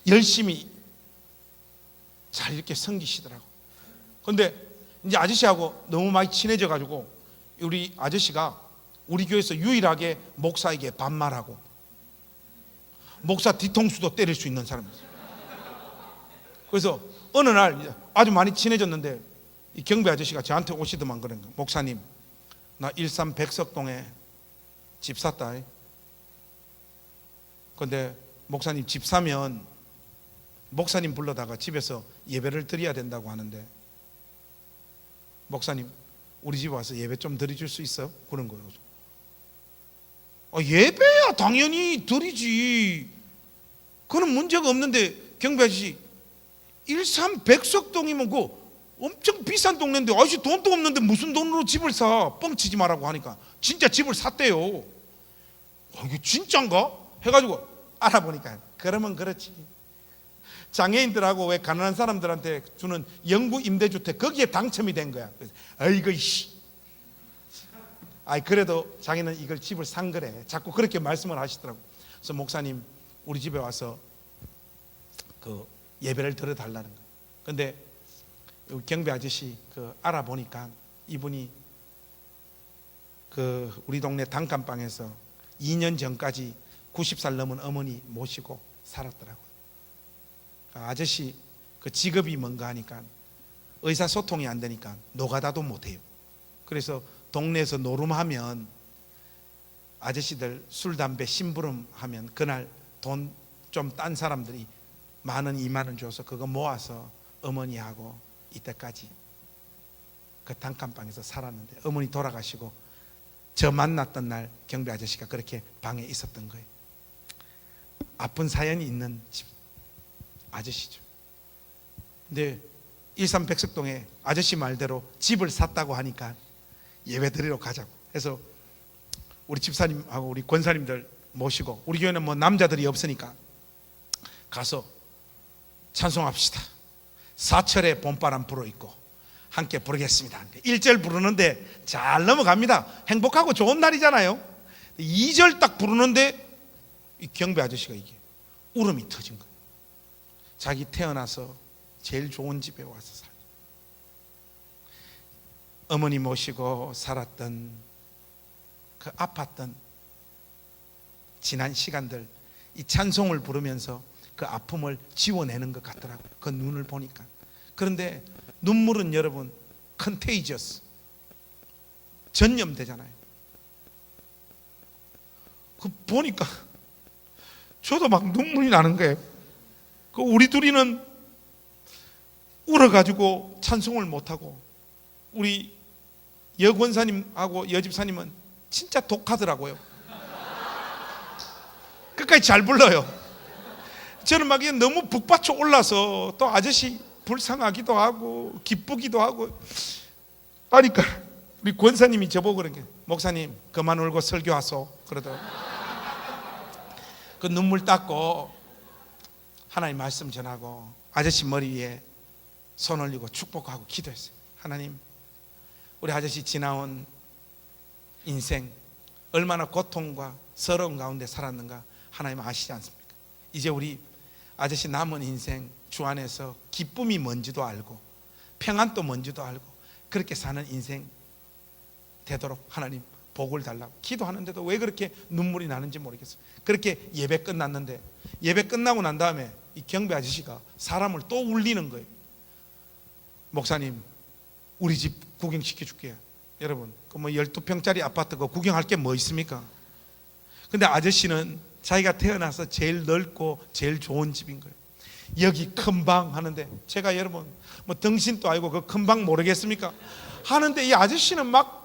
열심히 잘 이렇게 섬기시더라고. 근데 이제 아저씨하고 너무 많이 친해져 가지고 우리 아저씨가 우리 교회에서 유일하게 목사에게 반말하고 목사 뒤통수도 때릴 수 있는 사람이었어요. 그래서 어느 날 아주 많이 친해졌는데 이 경배 아저씨가 저한테 오시더만 그런 거예요. 목사님 나 일산 백석동에 집 샀다. 근데 목사님 집 사면 목사님 불러다가 집에서 예배를 드려야 된다고 하는데 목사님 우리 집 와서 예배 좀 드려줄 수 있어? 그런 거예요. 예배야 당연히 드리지. 그건 문제가 없는데 경배 아저씨 일산 백석동이면 그 엄청 비싼 동네인데 아저씨 돈도 없는데 무슨 돈으로 집을 사? 뻥치지 말라고 하니까 진짜 집을 샀대요. 이게 진짠가? 해가지고 알아보니까 그러면 그렇지. 장애인들하고 왜 가난한 사람들한테 주는 영구 임대주택 거기에 당첨이 된 거야. 아이고 씨. 그래도 자기는 이걸 집을 산 거래. 자꾸 그렇게 말씀을 하시더라고. 그래서 목사님 우리 집에 와서 그 예배를 드려달라는 거야. 근데 경배 아저씨 그 알아보니까 이분이 그 우리 동네 단칸방에서 2년 전까지 90살 넘은 어머니 모시고 살았더라고요. 아저씨 그 직업이 뭔가 하니까 의사소통이 안 되니까 노가다도 못해요. 그래서 동네에서 노름하면 아저씨들 술 담배 심부름 하면 그날 돈 좀 딴 사람들이 10,000원 20,000원 줘서 그거 모아서 어머니하고 이때까지 그 단칸방에서 살았는데 어머니 돌아가시고 저 만났던 날 경배 아저씨가 그렇게 방에 있었던 거예요. 아픈 사연이 있는 집 아저씨죠. 근데 일산 백석동에 아저씨 말대로 집을 샀다고 하니까 예배 드리러 가자고 해서 우리 집사님하고 우리 권사님들 모시고 우리 교회는 뭐 남자들이 없으니까 가서 찬송합시다. 사철의 봄바람 불어있고 함께 부르겠습니다. 1절 부르는데 잘 넘어갑니다. 행복하고 좋은 날이잖아요. 2절 딱 부르는데 이 경비 아저씨가 이게 울음이 터진 거예요. 자기 태어나서 제일 좋은 집에 와서 살죠. 어머니 모시고 살았던 그 아팠던 지난 시간들, 이 찬송을 부르면서 그 아픔을 지워내는 것 같더라고요. 그 눈을 보니까. 그런데 눈물은 여러분 컨테이저스, 전염되잖아요. 그 보니까 저도 막 눈물이 나는 거예요. 그 우리 둘이는 울어가지고 찬송을 못하고, 우리 여권사님하고 여집사님은 진짜 독하더라고요. 끝까지 잘 불러요. 저는 막 너무 북받쳐 올라서 또 아저씨 불쌍하기도 하고 기쁘기도 하고 하니까 우리 권사님이 저보고 그런 게, 목사님 그만 울고 설교하소 그러더라고요. 그 눈물 닦고 하나님 말씀 전하고 아저씨 머리 위에 손 올리고 축복하고 기도했어요. 하나님, 우리 아저씨 지나온 인생 얼마나 고통과 서러운 가운데 살았는가 하나님 아시지 않습니까? 이제 우리 아저씨 남은 인생 주 안에서 기쁨이 뭔지도 알고 평안도 뭔지도 알고 그렇게 사는 인생 되도록 하나님 복을 달라고 기도하는데도 왜 그렇게 눈물이 나는지 모르겠어요. 그렇게 예배 끝났는데, 예배 끝나고 난 다음에 이 경비 아저씨가 사람을 또 울리는 거예요. 목사님, 우리 집 구경시켜 줄게요. 여러분, 그 뭐 12평짜리 아파트 그 구경할 게 뭐 있습니까? 근데 아저씨는 자기가 태어나서 제일 넓고 제일 좋은 집인 거예요. 여기 큰 방 하는데, 제가 여러분 뭐 등신도 아니고 그 큰 방 모르겠습니까? 하는데 이 아저씨는 막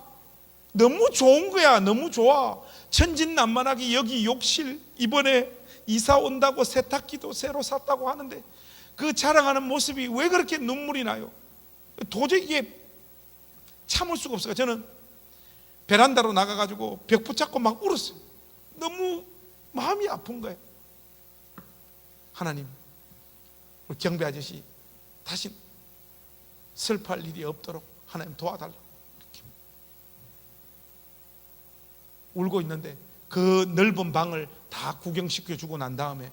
너무 좋은 거야. 너무 좋아. 천진난만하게 여기 욕실 이번에 이사 온다고 세탁기도 새로 샀다고 하는데 그 자랑하는 모습이 왜 그렇게 눈물이 나요? 도저히 이게 참을 수가 없어요. 저는 베란다로 나가가지고 벽 붙잡고 막 울었어요. 너무 마음이 아픈 거예요. 하나님, 우리 경비 아저씨 다시 슬퍼할 일이 없도록 하나님 도와달라. 이렇게 울고 있는데 그 넓은 방을 다 구경시켜 주고 난 다음에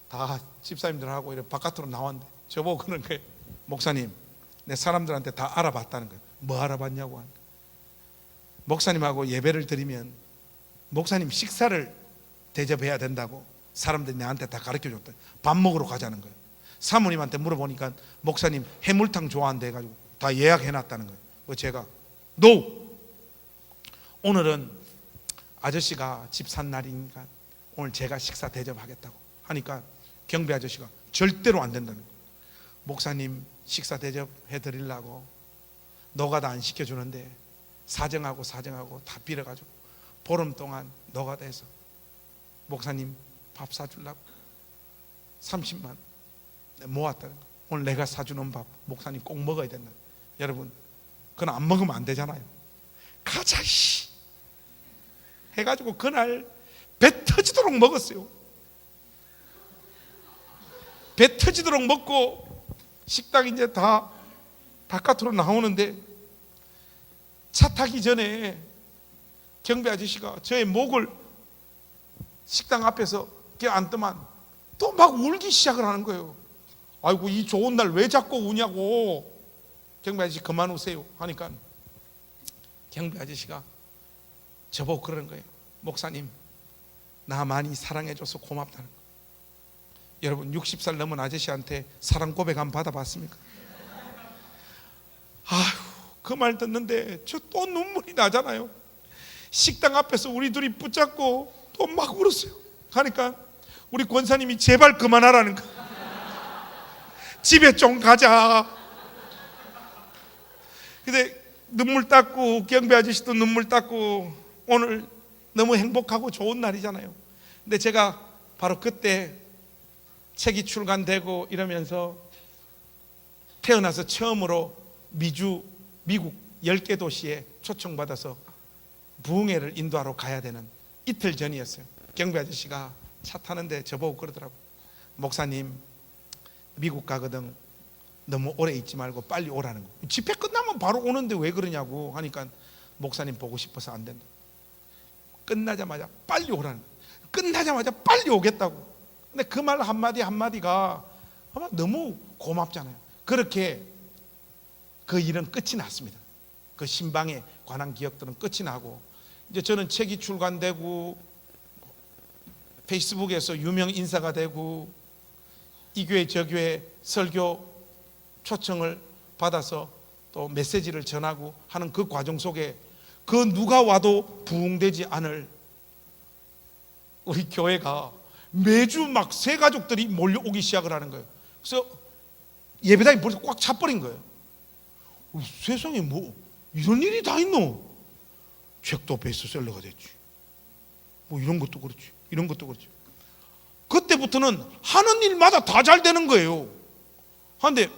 다 집사님들하고 이렇게 바깥으로 나왔는데 저보고 그러는 거예요. 목사님, 내 사람들한테 다 알아봤다는 거예요. 뭐 알아봤냐고 하니까, 목사님하고 예배를 드리면 목사님 식사를 대접해야 된다고 사람들이 나한테 다 가르쳐 줬다. 밥 먹으러 가자는 거예요. 사모님한테 물어보니까 목사님 해물탕 좋아한대 해가지고 다 예약해 놨다는 거예요. 제가 NO! 오늘은 아저씨가 집 산 날이니까 오늘 제가 식사 대접하겠다고 하니까 경비 아저씨가 절대로 안 된다는 거예요. 목사님 식사 대접해 드리려고 노가다 안 시켜주는데 사정하고 다 빌어가지고 보름 동안 노가다해서 목사님 밥 사주려고 30만 모았다는 거예요. 오늘 내가 사주는 밥 목사님 꼭 먹어야 된다. 여러분, 그건 안 먹으면 안 되잖아요. 가자 씨 해가지고 그날 배 터지도록 먹었어요. 배 터지도록 먹고 식당 이제 다 바깥으로 나오는데 차 타기 전에 경비 아저씨가 저의 목을 식당 앞에서 껴안더만 또 막 울기 시작을 하는 거예요. 아이고, 이 좋은 날 왜 자꾸 우냐고. 경비 아저씨 그만 우세요 하니까 경비 아저씨가 저보고 그러는 거예요. 목사님, 나 많이 사랑해줘서 고맙다는 거. 여러분, 60살 넘은 아저씨한테 사랑 고백 한번 받아봤습니까? 아휴, 그 말 듣는데 저 또 눈물이 나잖아요. 식당 앞에서 우리 둘이 붙잡고 또 막 울었어요. 하니까 우리 권사님이 제발 그만하라는 거. 집에 좀 가자. 근데 눈물 닦고 경비 아저씨도 눈물 닦고 오늘 너무 행복하고 좋은 날이잖아요. 근데 제가 바로 그때 책이 출간되고 이러면서 태어나서 처음으로 미국 10개 도시에 초청받아서 부흥회를 인도하러 가야 되는 이틀 전이었어요. 경비 아저씨가 차 타는데 저보고 그러더라고요. 목사님, 미국 가거든 너무 오래 있지 말고 빨리 오라는 거. 집회 끝나면 바로 오는데 왜 그러냐고 하니까 목사님 보고 싶어서 안 된다. 끝나자마자 빨리 오라는 거. 끝나자마자 빨리 오겠다고. 근데 그 말 한마디 한마디가 아마 너무 고맙잖아요. 그렇게 그 일은 끝이 났습니다. 그 신방에 관한 기억들은 끝이 나고, 이제 저는 책이 출간되고 페이스북에서 유명 인사가 되고 이 교회 저 교회 설교 초청을 받아서 또 메시지를 전하고 하는 그 과정 속에 그 누가 와도 부응되지 않을 우리 교회가 매주 막 새 가족들이 몰려오기 시작을 하는 거예요. 그래서 예배당이 벌써 꽉 차버린 거예요. 세상에 뭐 이런 일이 다 있노? 책도 베스트셀러가 됐지, 뭐 이런 것도 그렇지, 이런 것도 그렇지. 그때부터는 하는 일마다 다 잘 되는 거예요. 그런데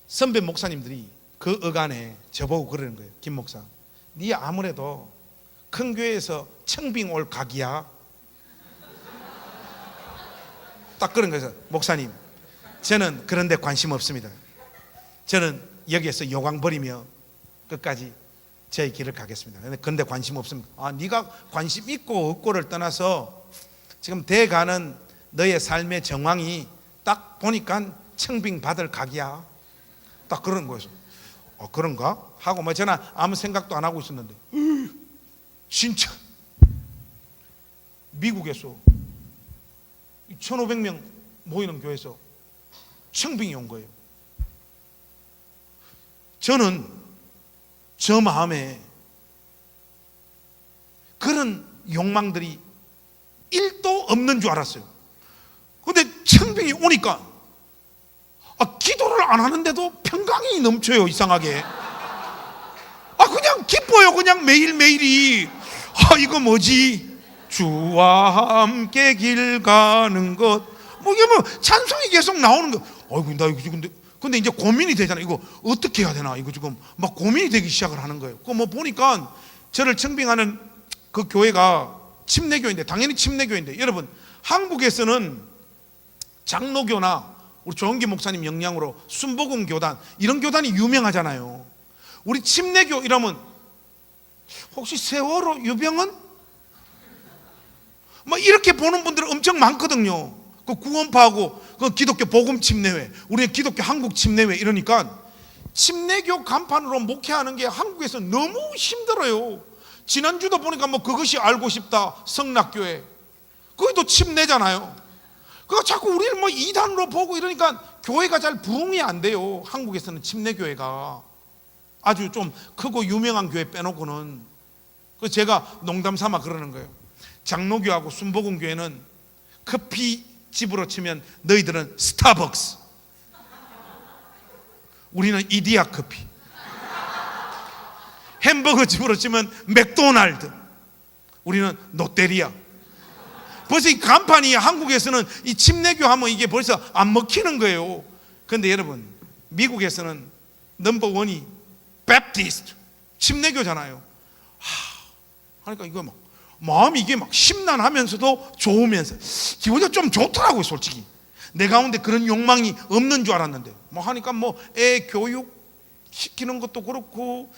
선배 목사님들이 그 어간에 저보고 그러는 거예요. 김 목사, 네 아무래도 큰 교회에서 청빙 올 각이야. 딱 그런 거예요. 목사님, 저는 그런 데 관심 없습니다. 저는 여기에서 요강 버리며 끝까지 저의 길을 가겠습니다. 그런데 관심 없습니다. 아, 네가 관심 있고 없고를 떠나서 지금 돼가는 너의 삶의 정황이 딱 보니까 청빙 받을 각이야. 딱 그런 거예요. 그런가? 하고 뭐 저는 아무 생각도 안 하고 있었는데 진짜 미국에서 1,500명 모이는 교회에서 청빙이 온 거예요. 저는 저 마음에 그런 욕망들이 1도 없는 줄 알았어요. 근데 청빙이 오니까 기도를 안 하는데도 평강이 넘쳐요. 이상하게 그냥 기뻐요. 그냥 매일매일이. 이거 뭐지? 주와 함께 길 가는 것, 뭐 이게 뭐 찬송이 계속 나오는 거. 아이고 나 이거 근데 이제 고민이 되잖아. 이거 어떻게 해야 되나? 이거 지금 막 고민이 되기 시작을 하는 거예요. 그 뭐 보니까 저를 청빙하는 그 교회가 침례교회인데, 당연히 침례교회인데, 여러분 한국에서는 장로교나 우리 조은기 목사님 영향으로 순복음 교단, 이런 교단이 유명하잖아요. 우리 침례교 이러면 혹시 세월호 유병은? 뭐 이렇게 보는 분들은 엄청 많거든요. 그 구원파하고 그 기독교 복음 침례회, 우리는 기독교 한국 침례회 이러니까 침례교 간판으로 목회하는 게 한국에서 너무 힘들어요. 지난주도 보니까 뭐 그것이 알고 싶다 성락교회, 거기도 침례잖아요. 그러니까 자꾸 우리를 뭐 이단으로 보고 이러니까 교회가 잘 부흥이 안 돼요. 한국에서는 침례교회가 아주 좀 크고 유명한 교회 빼놓고는. 그래서 제가 농담 삼아 그러는 거예요. 장로교하고 순복음 교회는 커피 집으로 치면 너희들은 스타벅스, 우리는 이디야 커피. 햄버거 집으로 치면 맥도날드, 우리는 롯데리아. 벌써 이 간판이 한국에서는 이 침례교 하면 이게 벌써 안 먹히는 거예요. 그런데 여러분 미국에서는 넘버원이 베프티스트 침례교잖아요. 그러니까 이거 막 마음이 이게 막 심란하면서도 좋으면서 기분이 좀 좋더라고요. 솔직히 내 가운데 그런 욕망이 없는 줄 알았는데 뭐 하니까 뭐 애 교육 시키는 것도 그렇고,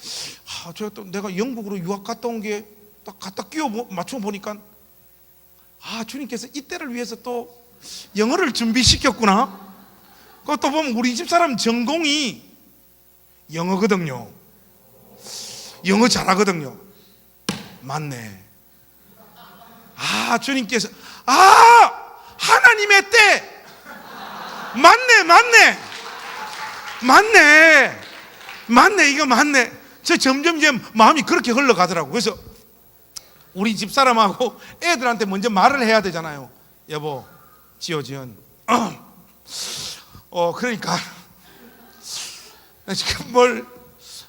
제가 또 내가 영국으로 유학 갔다 온 게 딱 갖다 끼워 맞춰 보니까 주님께서 이때를 위해서 또 영어를 준비시켰구나. 그것도 보면 우리 집 사람 전공이 영어거든요. 영어 잘하거든요. 맞네. 주님께서 하나님의 때. 맞네. 이거 맞네. 저 점점점 마음이 그렇게 흘러가더라고. 그래서 우리 집사람하고 애들한테 먼저 말을 해야 되잖아요. 여보, 지어지은 그러니까 지금 뭘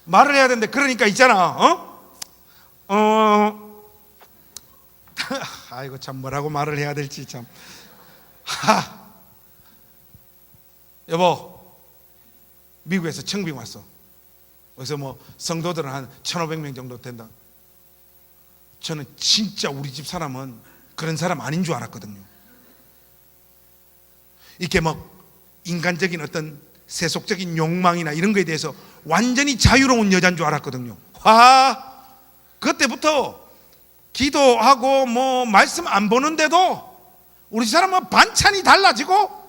말을 해야 되는데, 그러니까 있잖아. 아이고 참 뭐라고 말을 해야 될지 참. 여보, 미국에서 청빙 왔어. 그래서 뭐 성도들은 한 1,500명 정도 된다. 저는 진짜 우리 집 사람은 그런 사람 아닌 줄 알았거든요. 이렇게 막 인간적인 어떤 세속적인 욕망이나 이런 거에 대해서 완전히 자유로운 여자인 줄 알았거든요. 그때부터 기도하고 뭐 말씀 안 보는데도 우리 사람은 반찬이 달라지고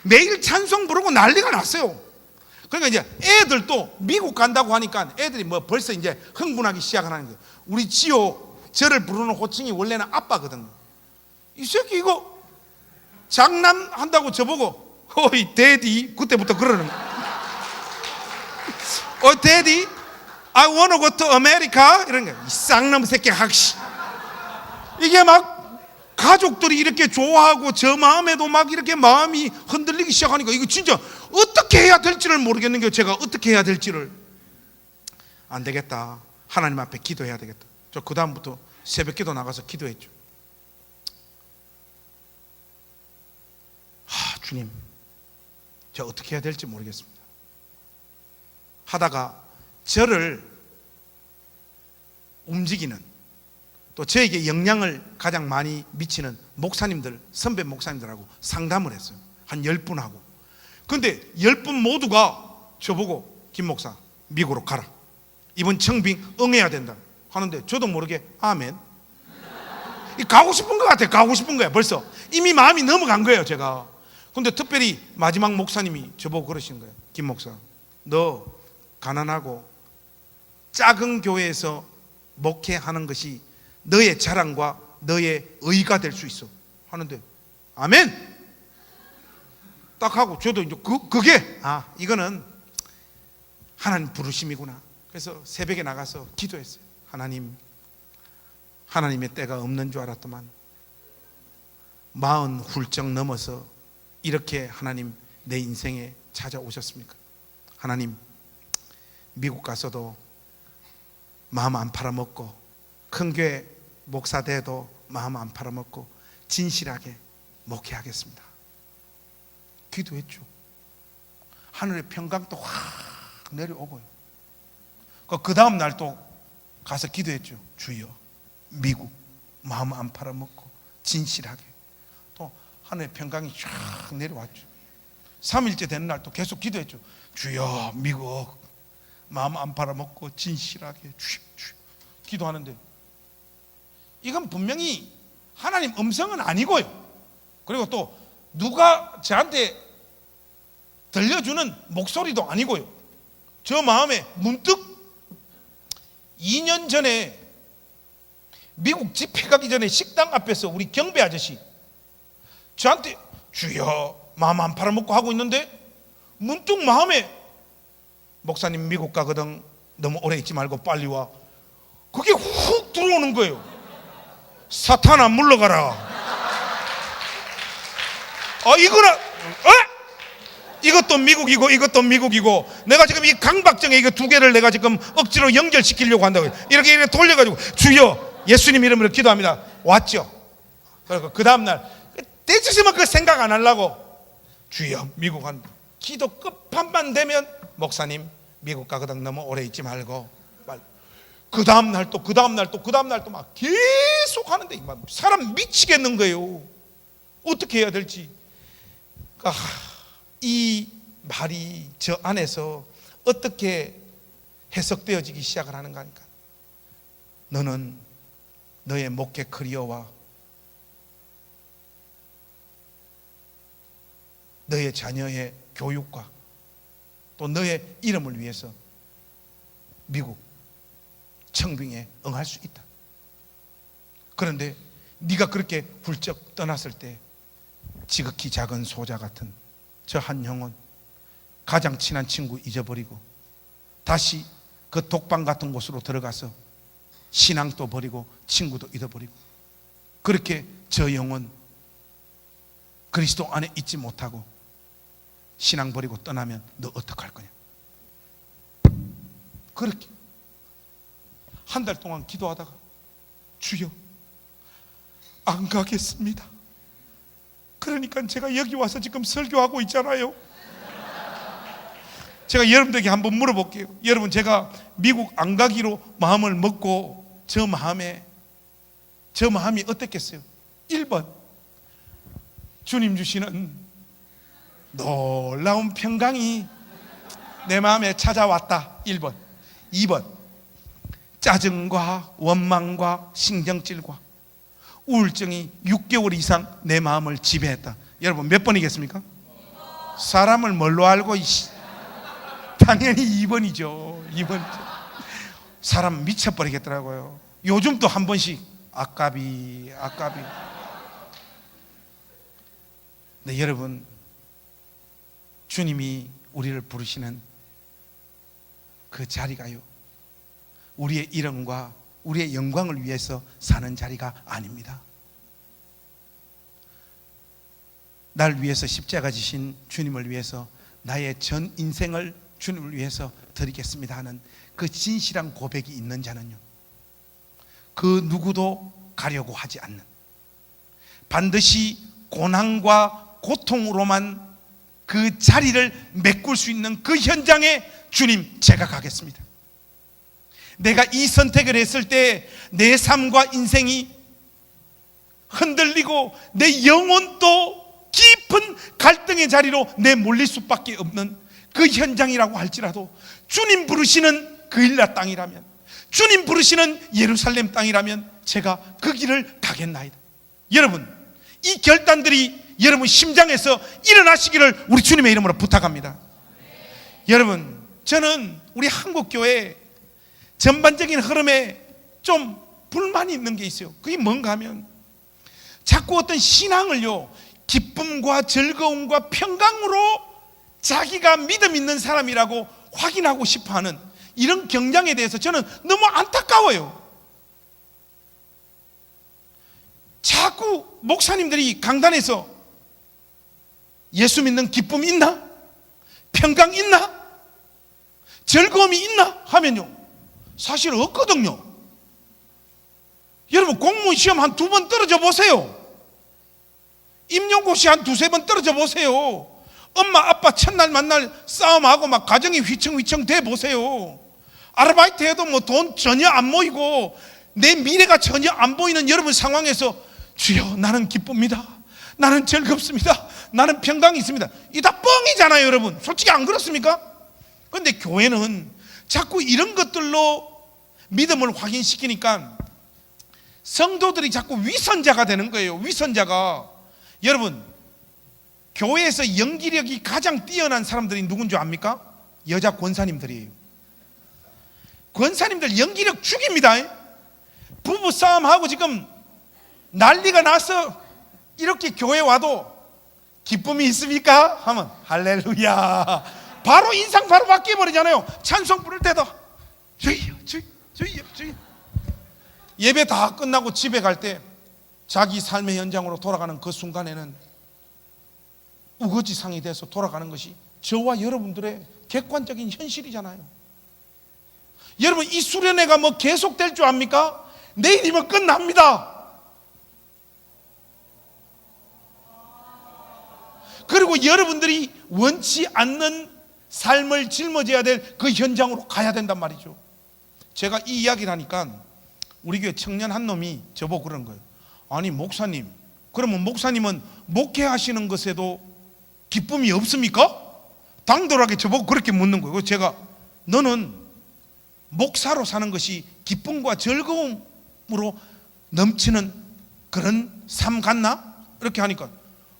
매일 찬송 부르고 난리가 났어요. 그러니까 이제 애들도 미국 간다고 하니까 애들이 뭐 벌써 이제 흥분하기 시작하는 거예요. 우리 지호 저를 부르는 호칭이 원래는 아빠거든요. 이 새끼 이거 장난한다고 저보고 어이 데디 그때부터 그러는 거예요. 데디 I wanna go to America 이런 거예요. 이 쌍놈 새끼 학시. 이게 막 가족들이 이렇게 좋아하고 저 마음에도 막 이렇게 마음이 흔들리기 시작하니까 이거 진짜 어떻게 해야 될지를 모르겠는 게 제가 어떻게 해야 될지를 안 되겠다. 하나님 앞에 기도해야 되겠다. 저 그 다음부터 새벽 기도 나가서 기도했죠. 주님, 저 어떻게 해야 될지 모르겠습니다. 하다가 저를 움직이는 또 저에게 영향을 가장 많이 미치는 목사님들, 선배 목사님들하고 상담을 했어요. 한 10분하고. 근데 10분 모두가 저보고 김 목사 미국으로 가라. 이번 청빙 응해야 된다 하는데 저도 모르게 아멘. 가고 싶은 것 같아요. 가고 싶은 거야. 벌써 이미 마음이 넘어간 거예요, 제가. 근데 특별히 마지막 목사님이 저보고 그러신 거예요. 김 목사, 너 가난하고 작은 교회에서 목회하는 것이 너의 자랑과 너의 의가 될 수 있어 하는데 아멘 딱 하고 저도 이제 그게 이거는 하나님 부르심이구나. 그래서 새벽에 나가서 기도했어요. 하나님, 하나님의 때가 없는 줄 알았더만 40 훌쩍 넘어서 이렇게 하나님 내 인생에 찾아오셨습니까? 하나님, 미국 가서도 마음 안 팔아먹고 큰 교회 목사 돼도 마음 안 팔아먹고 진실하게 목회하겠습니다. 기도했죠. 하늘의 평강도 확 내려오고요. 그 다음 날 또 가서 기도했죠. 주여, 미국 마음 안 팔아먹고 진실하게. 또 하늘의 평강이 쫙 내려왔죠. 3일째 되는 날 또 계속 기도했죠. 주여, 미국 마음 안 팔아먹고 진실하게 주여. 기도하는데 이건 분명히 하나님 음성은 아니고요. 그리고 또 누가 저한테 들려주는 목소리도 아니고요. 저 마음에 문득 2년 전에 미국 집회 가기 전에 식당 앞에서 우리 경배 아저씨 저한테 주여 마음 안 팔아먹고 하고 있는데 문득 마음에 목사님 미국 가거든 너무 오래 있지 말고 빨리 와. 그게 훅 들어오는 거예요. 사탄아 물러가라. 이거는 이것도 미국이고 이것도 미국이고 내가 지금 이 강박증에 이거 두 개를 내가 지금 억지로 연결시키려고 한다고 이렇게 돌려가지고 주여 예수님 이름으로 기도합니다. 왔죠. 그리고 그 다음날 대체시면 그 생각 안 하려고 주여 미국 한 기도 끝판만 되면 목사님 미국 가거든 너무 오래 있지 말고 빨리. 그 다음날 또 그 다음날 또 그 다음날 또 막 계속 하는데 사람 미치겠는 거예요. 어떻게 해야 될지. 이 말이 저 안에서 어떻게 해석되어지기 시작을 하는가 하니까 너는 너의 목회 커리어와 너의 자녀의 교육과 또 너의 이름을 위해서 미국 청빙에 응할 수 있다. 그런데 네가 그렇게 훌쩍 떠났을 때 지극히 작은 소자 같은 저 한 형은 가장 친한 친구 잊어버리고 다시 그 독방 같은 곳으로 들어가서 신앙도 버리고 친구도 잊어버리고 그렇게 저 영혼 그리스도 안에 있지 못하고 신앙 버리고 떠나면 너 어떡할 거냐. 그렇게 한 달 동안 기도하다가 주여 안 가겠습니다. 그러니까 제가 여기 와서 지금 설교하고 있잖아요. 제가 여러분들에게 한번 물어볼게요. 여러분 제가 미국 안 가기로 마음을 먹고 저 마음이 어땠겠어요? 1번 주님 주시는 놀라운 평강이 내 마음에 찾아왔다. 1번. 2번 짜증과 원망과 신경질과 우울증이 6개월 이상 내 마음을 지배했다. 여러분 몇 번이겠습니까? 사람을 뭘로 알고? 당연히 2번이죠. 2번이죠. 사람 미쳐버리겠더라고요. 요즘 또 한 번씩 아까비. 네, 여러분, 주님이 우리를 부르시는 그 자리가요, 우리의 이름과 우리의 영광을 위해서 사는 자리가 아닙니다. 날 위해서 십자가 지신 주님을 위해서 나의 전 인생을 주님을 위해서 드리겠습니다 하는 그 진실한 고백이 있는 자는요, 그 누구도 가려고 하지 않는, 반드시 고난과 고통으로만 그 자리를 메꿀 수 있는 그 현장에 주님, 제가 가겠습니다. 내가 이 선택을 했을 때 내 삶과 인생이 흔들리고 내 영혼도 깊은 갈등의 자리로 내몰릴 수밖에 없는 그 현장이라고 할지라도 주님 부르시는 그 일라 땅이라면, 주님 부르시는 예루살렘 땅이라면 제가 그 길을 가겠나이다. 여러분, 이 결단들이 여러분 심장에서 일어나시기를 우리 주님의 이름으로 부탁합니다. 여러분, 저는 우리 한국교회 전반적인 흐름에 좀 불만이 있는 게 있어요. 그게 뭔가 하면 자꾸 어떤 신앙을요, 기쁨과 즐거움과 평강으로 자기가 믿음 있는 사람이라고 확인하고 싶어하는 이런 경향에 대해서 저는 너무 안타까워요. 자꾸 목사님들이 강단에서 예수 믿는 기쁨이 있나? 평강 있나? 즐거움이 있나? 하면요, 사실 없거든요. 여러분, 공무원 시험 한 2번 떨어져 보세요. 임용고시 한 2-3번 떨어져 보세요. 엄마 아빠 첫날 만날 싸움하고 막 가정이 휘청휘청 돼 보세요. 아르바이트 해도 뭐 돈 전혀 안 모이고 내 미래가 전혀 안 보이는 여러분 상황에서 주여, 나는 기쁩니다, 나는 즐겁습니다, 나는 평강이 있습니다, 이 다 뻥이잖아요. 여러분, 솔직히 안 그렇습니까? 그런데 교회는 자꾸 이런 것들로 믿음을 확인시키니까 성도들이 자꾸 위선자가 되는 거예요. 위선자가. 여러분, 교회에서 연기력이 가장 뛰어난 사람들이 누군 줄 압니까? 여자 권사님들이에요. 권사님들 연기력 죽입니다. 부부 싸움하고 지금 난리가 나서 이렇게 교회 와도 기쁨이 있습니까? 하면 할렐루야, 바로 인상 바로 바뀌어버리잖아요. 찬송 부를 때도 주여 주여 주여 주여. 예배 다 끝나고 집에 갈 때 자기 삶의 현장으로 돌아가는 그 순간에는 우거지상이 돼서 돌아가는 것이 저와 여러분들의 객관적인 현실이잖아요. 여러분, 이 수련회가 뭐 계속될 줄 압니까? 내일이면 끝납니다. 그리고 여러분들이 원치 않는 삶을 짊어져야 될 그 현장으로 가야 된단 말이죠. 제가 이 이야기를 하니까 우리 교회 청년 한 놈이 저보고 그러는 거예요. 아니 목사님, 그러면 목사님은 목회하시는 것에도 기쁨이 없습니까? 당돌하게 저보고 그렇게 묻는 거예요. 그래서 제가, 너는 목사로 사는 것이 기쁨과 즐거움으로 넘치는 그런 삶 같나? 이렇게 하니까,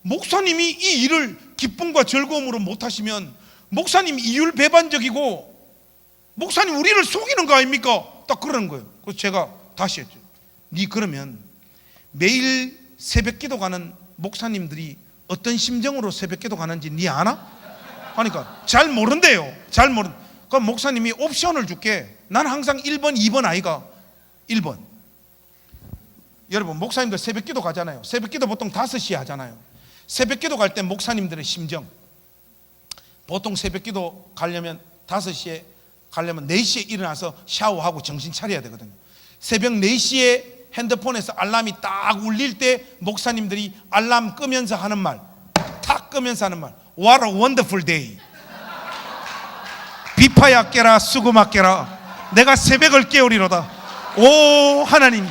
목사님이 이 일을 기쁨과 즐거움으로 못하시면 목사님 이율배반적이고 목사님 우리를 속이는 거 아닙니까? 딱 그러는 거예요. 그래서 제가 다시 했죠. 네 그러면 매일 새벽기도 가는 목사님들이 어떤 심정으로 새벽기도 가는지 네 아나? 하니까 잘 모른대요. 잘 모른. 그럼 목사님이 옵션을 줄게. 난 항상 1번 2번 아이가 1번. 여러분, 목사님들 새벽기도 가잖아요. 새벽기도 보통 5시에 하잖아요. 새벽기도 갈 때 목사님들의 심정, 보통 새벽기도 가려면 5시에 가려면 4시에 일어나서 샤워하고 정신 차려야 되거든요. 새벽 4시에 핸드폰에서 알람이 딱 울릴 때 목사님들이 알람 끄면서 하는 말, 탁 끄면서 하는 말, What a wonderful day. 비파야 깨라 수구마 깨라, 내가 새벽을 깨우리로다. 오 하나님,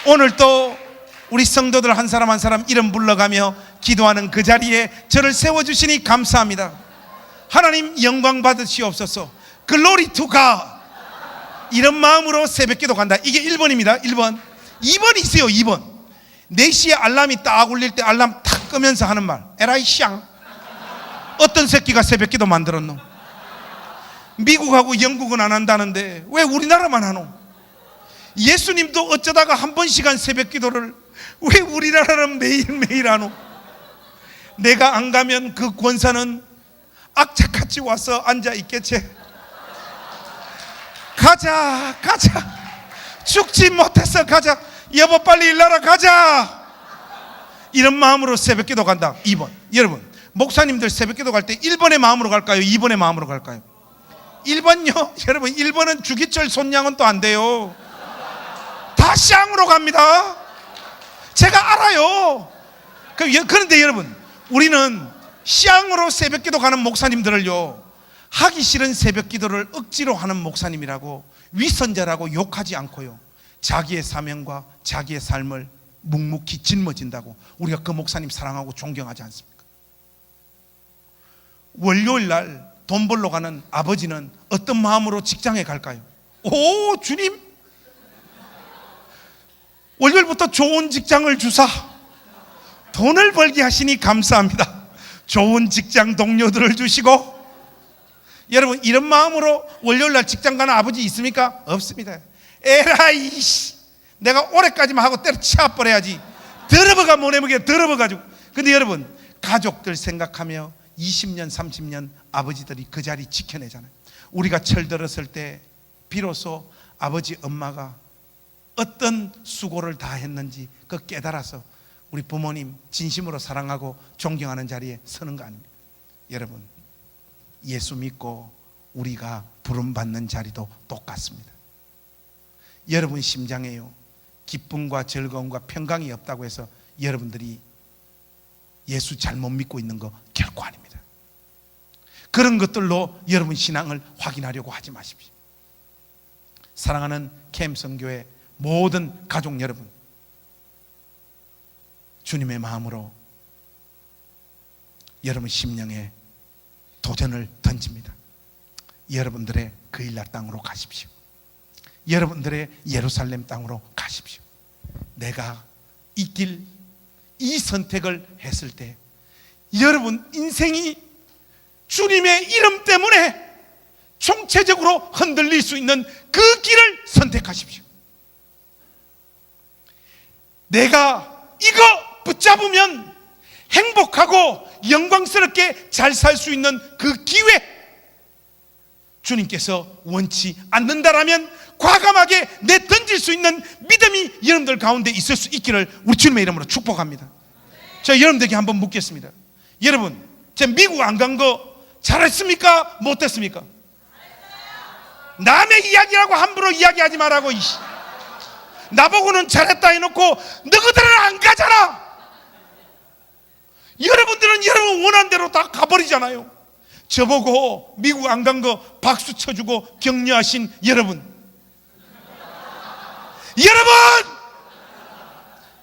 오늘 또 우리 성도들 한 사람 한 사람 이름 불러가며 기도하는 그 자리에 저를 세워주시니 감사합니다. 하나님 영광 받으시옵소서. Glory to God. 이런 마음으로 새벽기도 간다. 이게 1번입니다. 1번. 2번이 있어요. 2번. 4시에 알람이 딱 울릴 때 알람 탁 끄면서 하는 말. 에라이 샹. 어떤 새끼가 새벽기도 만들었노? 미국하고 영국은 안 한다는데 왜 우리나라만 하노? 예수님도 어쩌다가 한 번씩한 새벽기도를 왜 우리나라는 매일매일 하노? 내가 안 가면 그 권사는 악착같이 와서 앉아 있겠지. 가자 죽지 못해서 가자. 여보 빨리 일나라 가자. 이런 마음으로 새벽기도 간다. 2번. 여러분 목사님들 새벽기도 갈 때 1번의 마음으로 갈까요? 2번의 마음으로 갈까요? 1번요? 여러분 1번은 주기철 손냥은 또 안 돼요. 다 쌍으로 갑니다. 제가 알아요. 그런데 여러분 우리는 쌍으로 새벽기도 가는 목사님들을요, 하기 싫은 새벽기도를 억지로 하는 목사님이라고 위선자라고 욕하지 않고요, 자기의 사명과 자기의 삶을 묵묵히 짊어진다고 우리가 그 목사님 사랑하고 존경하지 않습니까? 월요일 날 돈 벌러 가는 아버지는 어떤 마음으로 직장에 갈까요? 오 주님, 월요일부터 좋은 직장을 주사 돈을 벌게 하시니 감사합니다. 좋은 직장 동료들을 주시고. 여러분 이런 마음으로 월요일날 직장 가는 아버지 있습니까? 없습니다. 에라이 내가 올해까지만 하고 때려치워버려야지. 더러버가 못해먹게 더러버가지고. 근데 여러분 가족들 생각하며 20년 30년 아버지들이 그 자리 지켜내잖아요. 우리가 철들었을 때 비로소 아버지 엄마가 어떤 수고를 다 했는지 그 깨달아서 우리 부모님 진심으로 사랑하고 존경하는 자리에 서는 거 아닙니까? 여러분 예수 믿고 우리가 부름받는 자리도 똑같습니다. 여러분 심장에요 기쁨과 즐거움과 평강이 없다고 해서 여러분들이 예수 잘못 믿고 있는 거 결코 아닙니다. 그런 것들로 여러분 신앙을 확인하려고 하지 마십시오. 사랑하는 캠성교회 모든 가족 여러분, 주님의 마음으로 여러분 심령에 도전을 던집니다. 여러분들의 그 일날 땅으로 가십시오. 여러분들의 예루살렘 땅으로 가십시오. 내가 이 길, 이 선택을 했을 때 여러분 인생이 주님의 이름 때문에 총체적으로 흔들릴 수 있는 그 길을 선택하십시오. 내가 이거 붙잡으면 행복하고 영광스럽게 잘 살 수 있는 그 기회, 주님께서 원치 않는다라면 과감하게 내던질 수 있는 믿음이 여러분들 가운데 있을 수 있기를 우리 주님의 이름으로 축복합니다. 자, 여러분들에게 한번 묻겠습니다. 여러분, 제가 미국 안 간 거 잘했습니까? 못했습니까? 남의 이야기라고 함부로 이야기하지 말라고. 나보고는 잘했다 해놓고 너희들은 안 가잖아. 여러분들은 여러분 원하는 대로 다 가버리잖아요. 저보고 미국 안 간 거 박수 쳐주고 격려하신 여러분,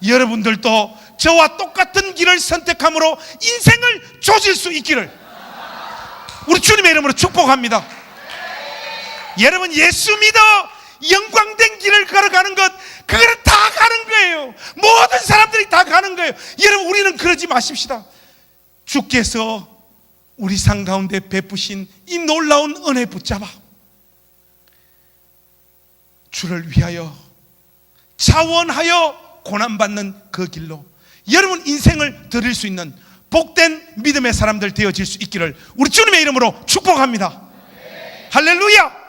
여러분들도 저와 똑같은 길을 선택함으로 인생을 조질 수 있기를 우리 주님의 이름으로 축복합니다. 여러분 예수 믿어 영광된 길을 걸어가는 것, 그거는 다 가는 거예요. 모든 사람들이 다 가는 거예요. 여러분 우리는 그러지 마십시다. 주께서 우리 삶 가운데 베푸신 이 놀라운 은혜 붙잡아 주를 위하여 자원하여 고난받는 그 길로 여러분 인생을 드릴 수 있는 복된 믿음의 사람들 되어질 수 있기를 우리 주님의 이름으로 축복합니다. 할렐루야.